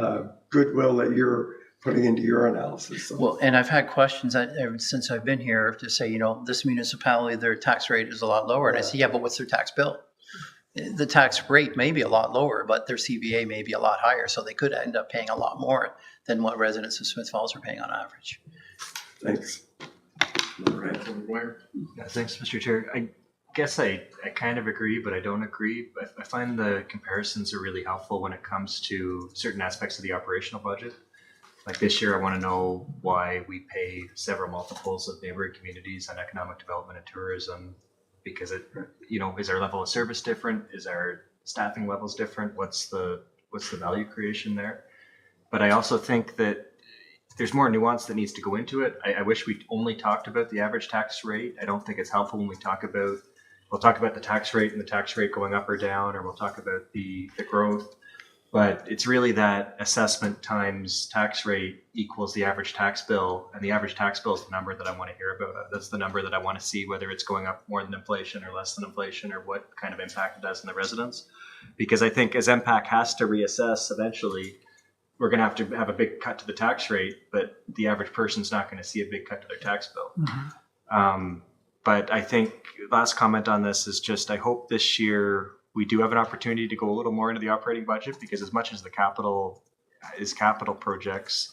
goodwill that you're putting into your analysis. So. Well, and I've had questions since I've been here to say, this municipality, their tax rate is a lot lower. And I say, yeah, but what's their tax bill? The tax rate may be a lot lower, but their CVA may be a lot higher. So they could end up paying a lot more than what residents of Smith Falls are paying on average. Thanks. Yeah, thanks, Mr. Chair. I guess I kind of agree, but I don't agree. I find the comparisons are really helpful when it comes to certain aspects of the operational budget. Like this year, I want to know why we pay several multiples of neighboring communities on economic development and tourism, because is our level of service different? Is our staffing levels different? What's the value creation there? But I also think that there's more nuance that needs to go into it. I wish we only talked about the average tax rate. I don't think it's helpful when we'll talk about the tax rate and the tax rate going up or down, or we'll talk about the growth. But it's really that assessment times tax rate equals the average tax bill. And the average tax bill is the number that I want to hear about. That's the number that I want to see, whether it's going up more than inflation or less than inflation, or what kind of impact it has on the residents. Because I think as MPAC has to reassess eventually, we're going to have a big cut to the tax rate, but the average person's not going to see a big cut to their tax bill. Mm-hmm. But I think last comment on this is just, I hope this year we do have an opportunity to go a little more into the operating budget, because as much as the capital is capital projects,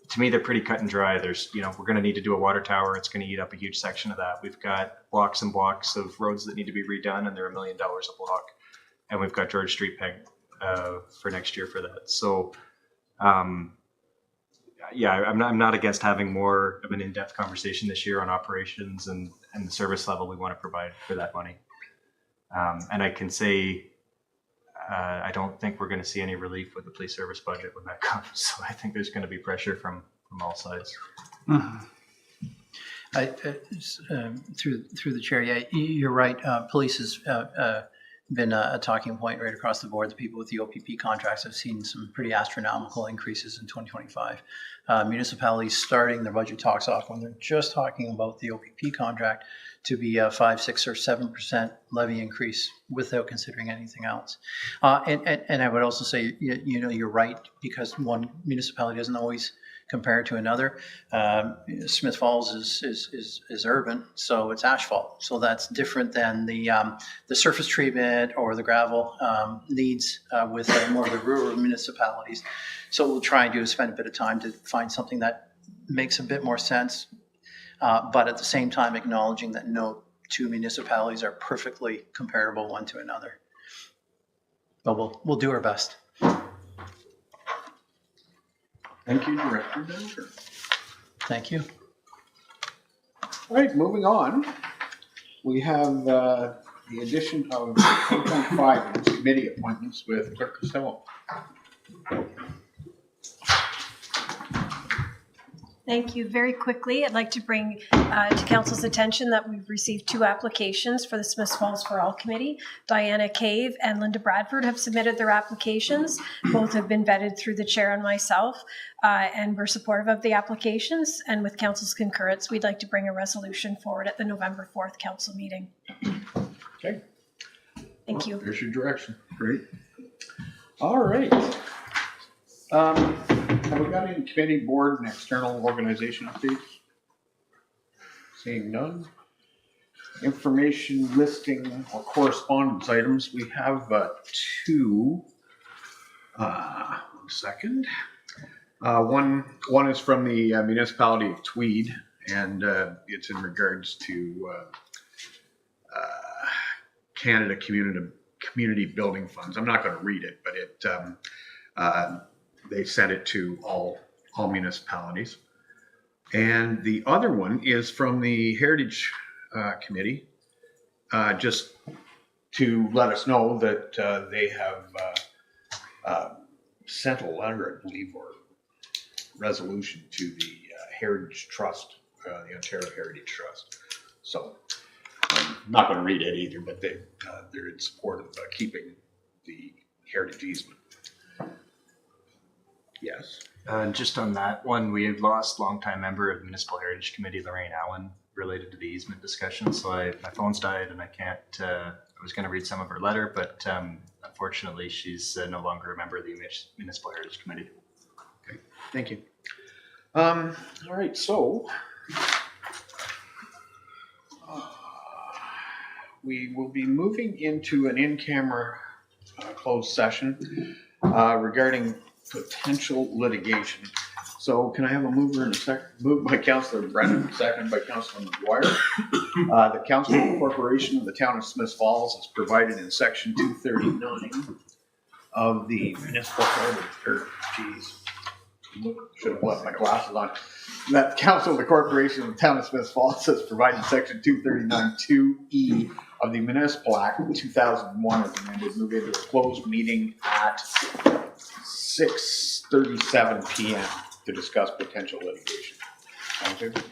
to me, they're pretty cut and dry. There's, we're going to need to do a water tower. It's going to eat up a huge section of that. We've got blocks and blocks of roads that need to be redone, and they're $1 million a block. And we've got George Street pegged for next year for that. So, I'm not against having more of an in-depth conversation this year on operations and the service level we want to provide for that money. And I can say, I don't think we're going to see any relief with the police service budget when that comes. So I think there's going to be pressure from all sides. Mm-hmm. Through the chair, yeah, you're right. Police has been a talking point right across the board. The people with the OPP contracts have seen some pretty astronomical increases in 2025. Municipalities starting their budget talks off when they're just talking about the OPP contract to be a 5, 6, or 7% levy increase without considering anything else. And I would also say, you're right, because one municipality doesn't always compared to another. Smith Falls is urban, so it's asphalt. So that's different than the surface treatment or the gravel needs with more of the rural municipalities. So what we'll try and do is spend a bit of time to find something that makes a bit more sense, but at the same time acknowledging that no two municipalities are perfectly comparable one to another. But we'll do our best. Thank you, Director Denker. Thank you. All right, moving on. We have the addition of 1.5 committee appointments with Clerk Costello. Thank you. Very quickly, I'd like to bring to Council's attention that we've received 2 applications for the Smith Falls for All Committee. Diana Cave and Linda Bradford have submitted their applications. Both have been vetted through the chair and myself, and we're supportive of the applications. And with Council's concurrence, we'd like to bring a resolution forward at the November 4th Council meeting. Okay. Thank you. There's your direction. Great. All right. Have we got any committee, board, and external organization updates? Seeing none. Information listing or correspondence items. We have 2. 1 second. One is from the municipality of Tweed, and it's in regards to Canada Community Building Funds. I'm not going to read it, but it they sent it to all municipalities. And the other one is from the Heritage Committee, just to let us know that they have sent a letter, I believe, or resolution to the Heritage Trust, the Ontario Heritage Trust. So I'm not going to read it either, but they're in support of keeping the heritage easement. Yes. Just on that one, we had lost longtime member of Municipal Heritage Committee, Lorraine Allen, related to the easement discussion. So my phone's died and I can't, I was going to read some of her letter, but unfortunately she's no longer a member of the Municipal Heritage Committee. Okay, thank you. All right, so we will be moving into an in-camera closed session regarding potential litigation. So can I have a mover and a second? Moved by Councillor Brennan, seconded by Councillor McGuire. The Council Corporation of the Town of Smith Falls is provided in Section 239 of the Municipal Code. Should have left my glasses on. That Council of the Corporation of the Town of Smith Falls is provided in Section 239(2)(e) of the Municipal Act of 2001 as amended. Move into a closed meeting at 6:37 p.m. to discuss potential litigation. Sounds good?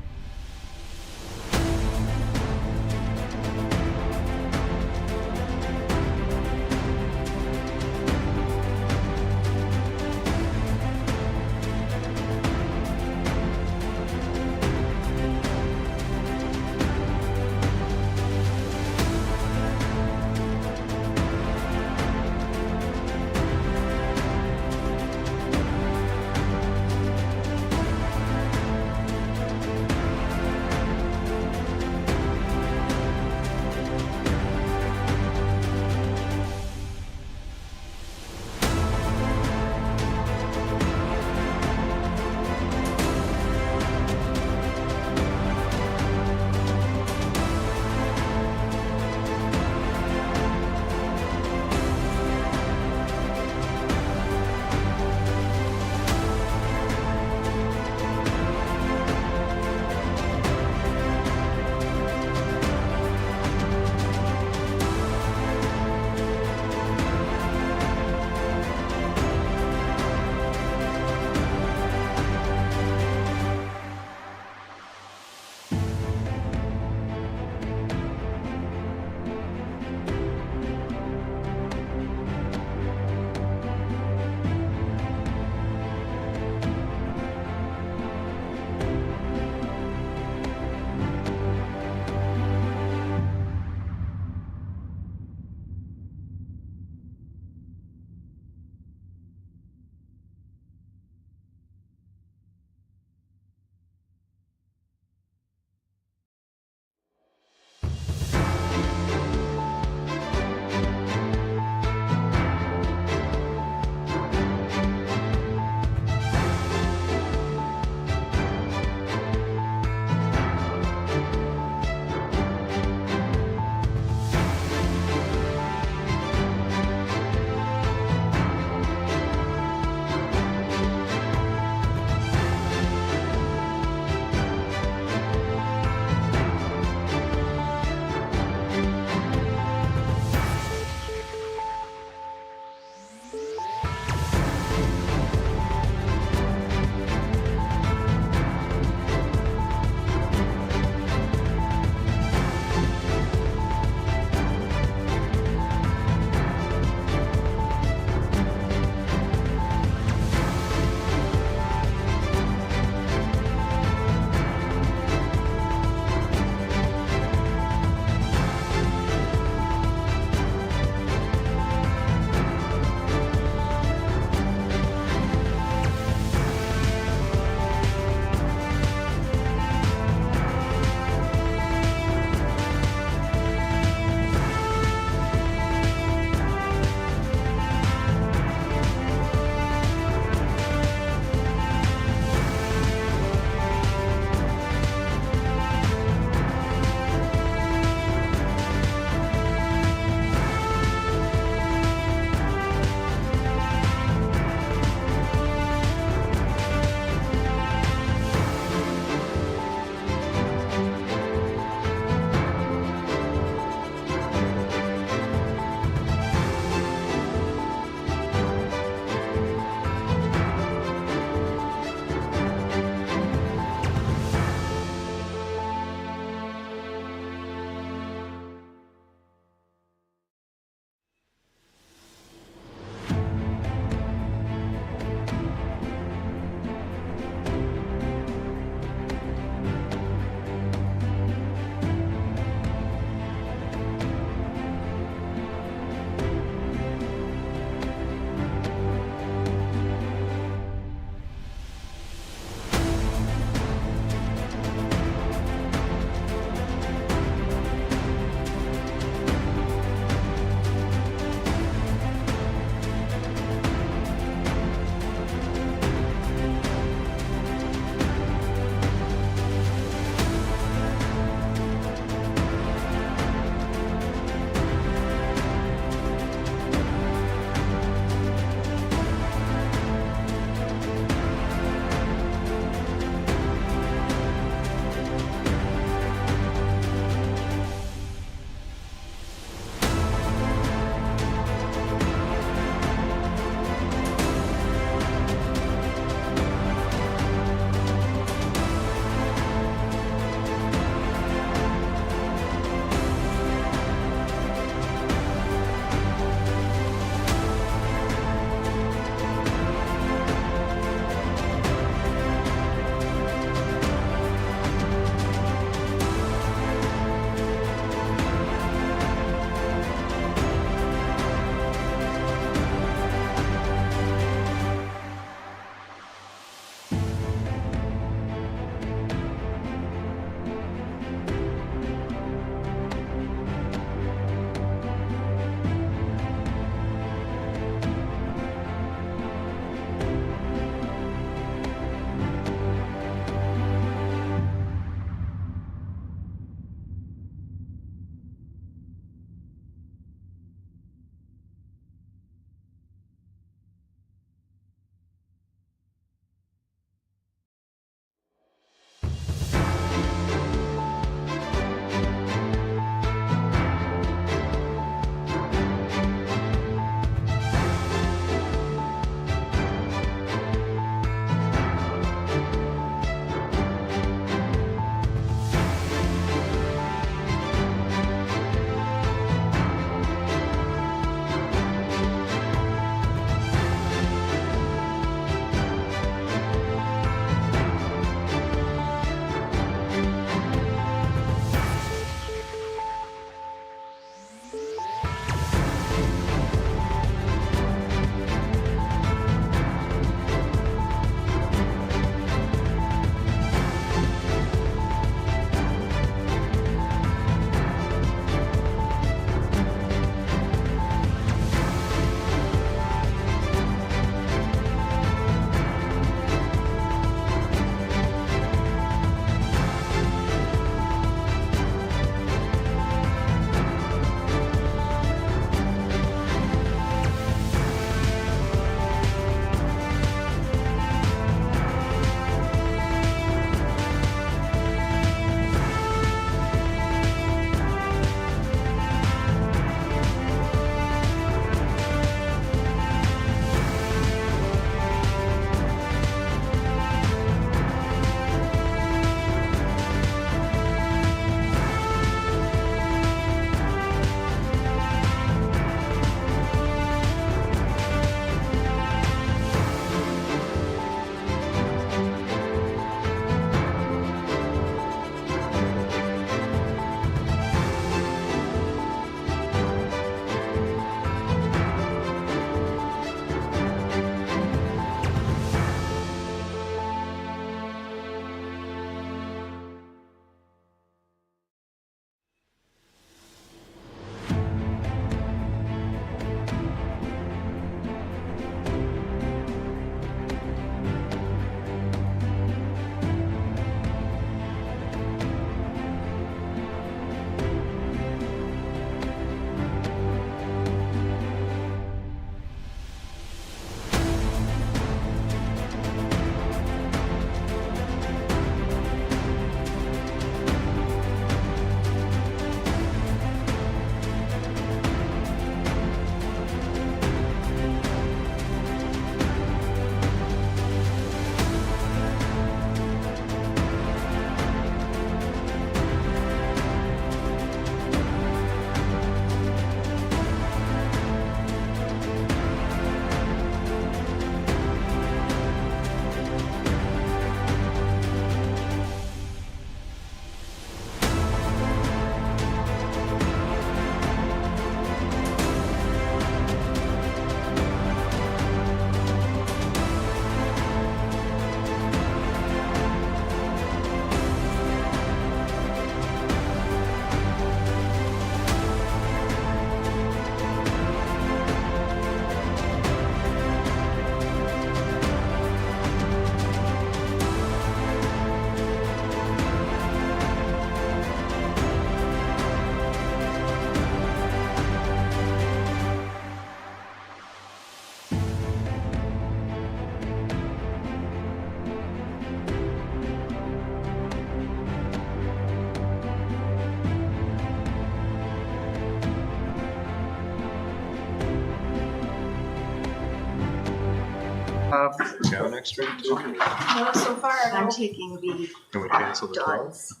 have. Go next week. Not so far. I'm no. taking the Can we cancel the 12th? dogs.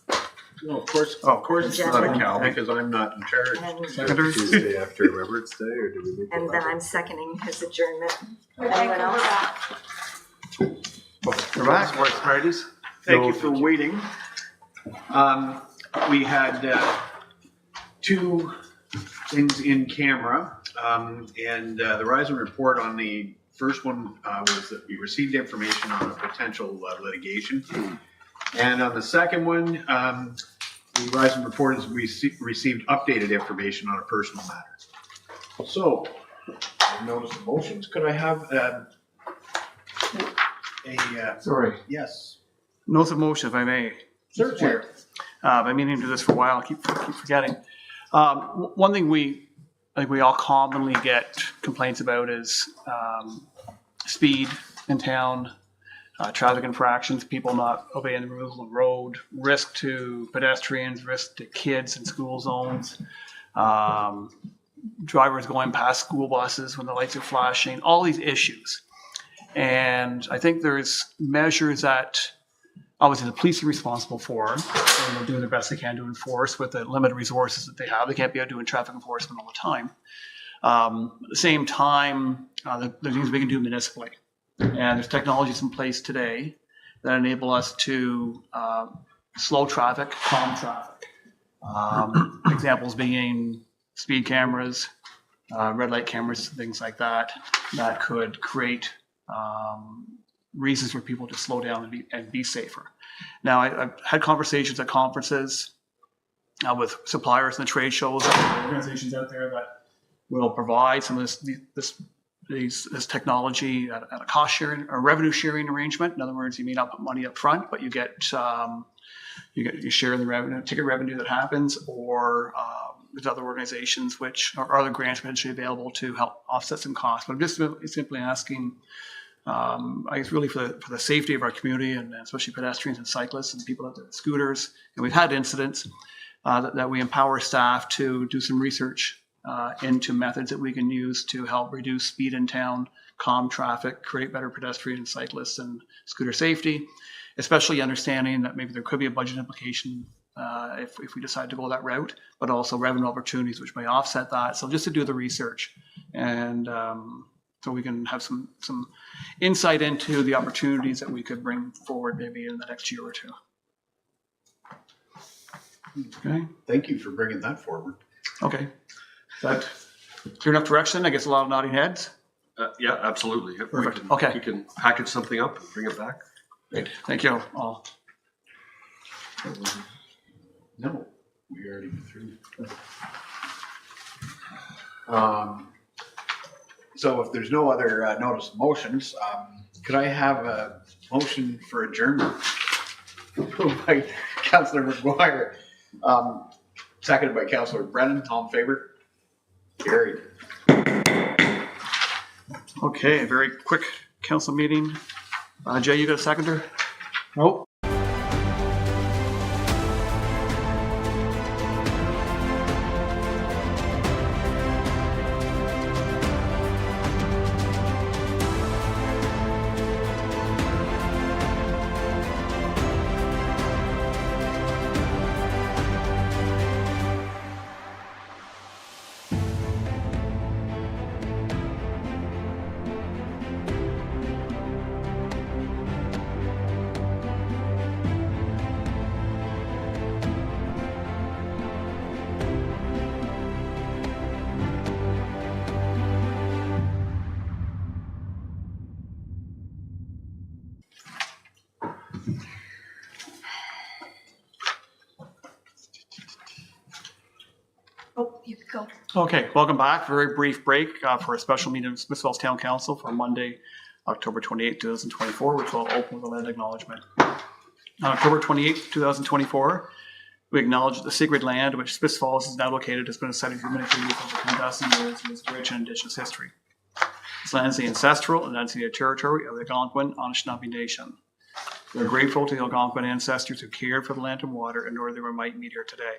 No, of course it's not a cow because I'm not in charge. And, Seconders? Tuesday after Remembrance Day, or do we make and the then budget? I'm seconding his adjournment. Okay, Anyone we're else? back. We're back. Sports parties. Thank you for waiting. We had two things in camera, and the Verizon report on the first one was that we received information on a potential litigation. And on the second one, the Verizon report is we received updated information on a personal matter. So, I noticed the motions. Could I have Sorry. yes? Notice of motion, if I may. Sir, Chair. I've been meaning to do this for a while. I keep forgetting. One thing I think we all commonly get complaints about is speed in town, traffic infractions, people not obeying the rules of the road, risk to pedestrians, risk to kids in school zones, drivers going past school buses when the lights are flashing, all these issues. And I think there's measures that obviously the police are responsible for, and they're doing their best they can to enforce with the limited resources that they have. They can't be out doing traffic enforcement all the time. At the same time, there's things we can do municipally. And there's technologies in place today that enable us to slow traffic, calm traffic. Examples being speed cameras, red light cameras, things like that, that could create reasons for people to slow down and be safer. Now, I've had conversations at conferences with suppliers and trade shows, and organizations out there that will provide some of this technology at a cost sharing or revenue sharing arrangement. In other words, you may not put money up front, but you share the revenue, ticket revenue that happens, or there's other organizations which or other grants potentially available to help offset some costs. But I'm just simply asking, I guess really for the safety of our community, and especially pedestrians and cyclists and people out there with scooters. And we've had incidents that we empower staff to do some research into methods that we can use to help reduce speed in town, calm traffic, create better pedestrian and cyclist and scooter safety, especially understanding that maybe there could be a budget implication if we decide to go that route, but also revenue opportunities which may offset that. So just to do the research, and so we can have some insight into the opportunities that we could bring forward maybe in the next year or two. Okay. Thank you for bringing that forward. Okay. Is that clear enough direction? I guess a lot of nodding heads. Yeah, absolutely. If Perfect. We can, Okay. We can package something up and bring it back. Great. Thank you all. No, we already went through. So if there's no other notice of motions, could I have a motion for adjournment? Moved by Councillor McGuire, seconded by Councillor Brennan. All in favor? Carried. Okay, very quick council meeting. Jay, you got a seconder? Nope. Oh, you could go. Okay, welcome back. Very brief break for a special meeting of Smith Falls Town Council for Monday, October 28, 2024, which will open with a land acknowledgement. On October 28, 2024, we acknowledge the sacred land which Smith Falls is now located has been a site of human activity for over 10,000 years and its rich and indigenous history. This land is the ancestral and unceded territory of the Algonquin Anishinaabe Nation. We are grateful to the Algonquin ancestors who cared for the land and water in order that we might meet here today.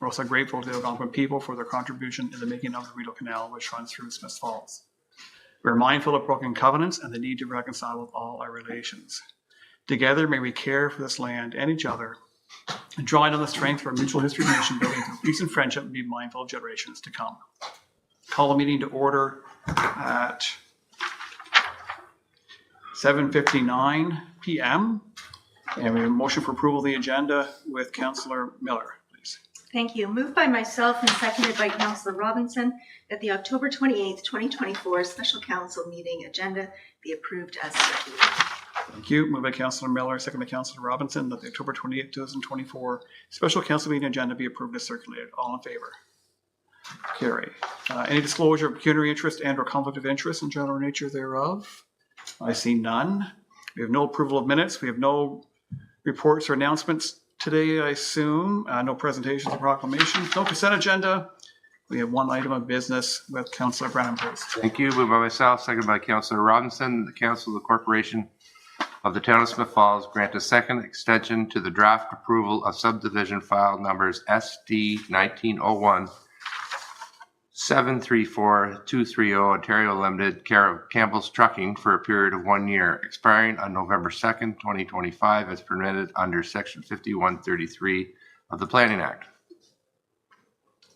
We're also grateful to the Algonquin people for their contribution in the making of the Rideau Canal, which runs through Smith Falls. We're mindful of broken covenants and the need to reconcile with all our relations. Together, may we care for this land and each other, and drawing on the strength of our mutual history of nation building through peace and friendship, and be mindful of generations to come. Call the meeting to order at 7:59 p.m. And we have a motion for approval of the agenda with Councillor Miller, please. Thank you. Moved by myself and seconded by Councillor Robinson that the October 28th, 2024 Special Council meeting agenda be approved as circulated. Thank you. Moved by Councillor Miller, second by Councillor Robinson, that the October 28th, 2024 Special Council meeting agenda be approved as circulated. All in favor? Carry. Any disclosure of pecuniary interest and or conflict of interest and general nature thereof? I see none. We have no approval of minutes. We have no reports or announcements today, I assume. No presentations or proclamations. No consent agenda. We have one item of business with Councillor Brennan, please. Thank you. Moved by myself, seconded by Councillor Robinson. The Council of the Corporation of the Town of Smith Falls grant a second extension to the draft approval of subdivision file numbers SD 1901 734230 Ontario Limited, care of Campbell's Trucking, for a period of 1 year, expiring on November 2nd, 2025, as permitted under Section 5133 of the Planning Act.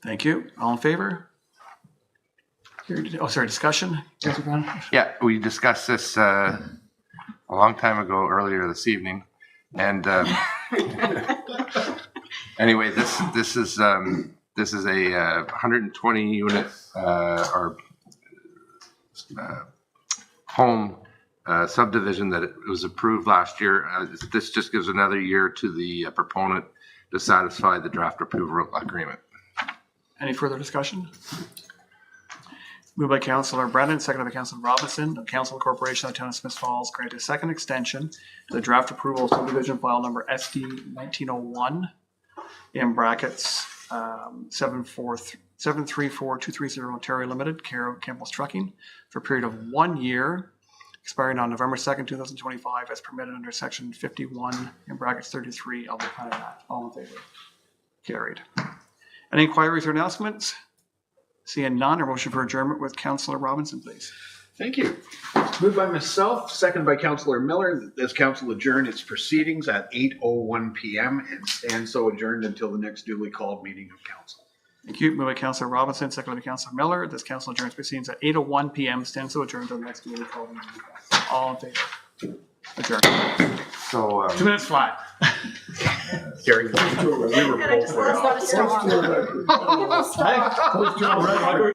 Thank you. All in favor? Oh, sorry, discussion? Councillor Brennan? Yeah, we discussed this a long time ago, earlier this evening, and anyway, this is a 120 unit home subdivision that it was approved last year. This just gives another year to the proponent to satisfy the draft approval agreement. Any further discussion? Moved by Councillor Brennan, seconded by Councillor Robinson. The Council of the Corporation of the Town of Smith Falls grant a second extension to the draft approval of subdivision file number SD 1901 in brackets 734230 Ontario Limited, care of Campbell's Trucking, for a period of 1 year, expiring on November 2nd, 2025, as permitted under Section 51 in brackets 33 of the Planning Act. All in favor? Carried. Any inquiries or announcements? Seeing none, a motion for adjournment with Councillor Robinson, please. Thank you. Moved by myself, seconded by Councillor Miller, that this council adjourn its proceedings at 8:01 p.m. and stand so adjourned until the next duly called meeting of council. Thank you. Moved by Councillor Robinson, seconded by Councillor Miller. This council adjourns proceedings at 8:01 p.m. Stand so adjourned until the next duly called meeting of council. All in favor? Adjourned. So 2 minutes flat. Gary, we were both. It's not a storm.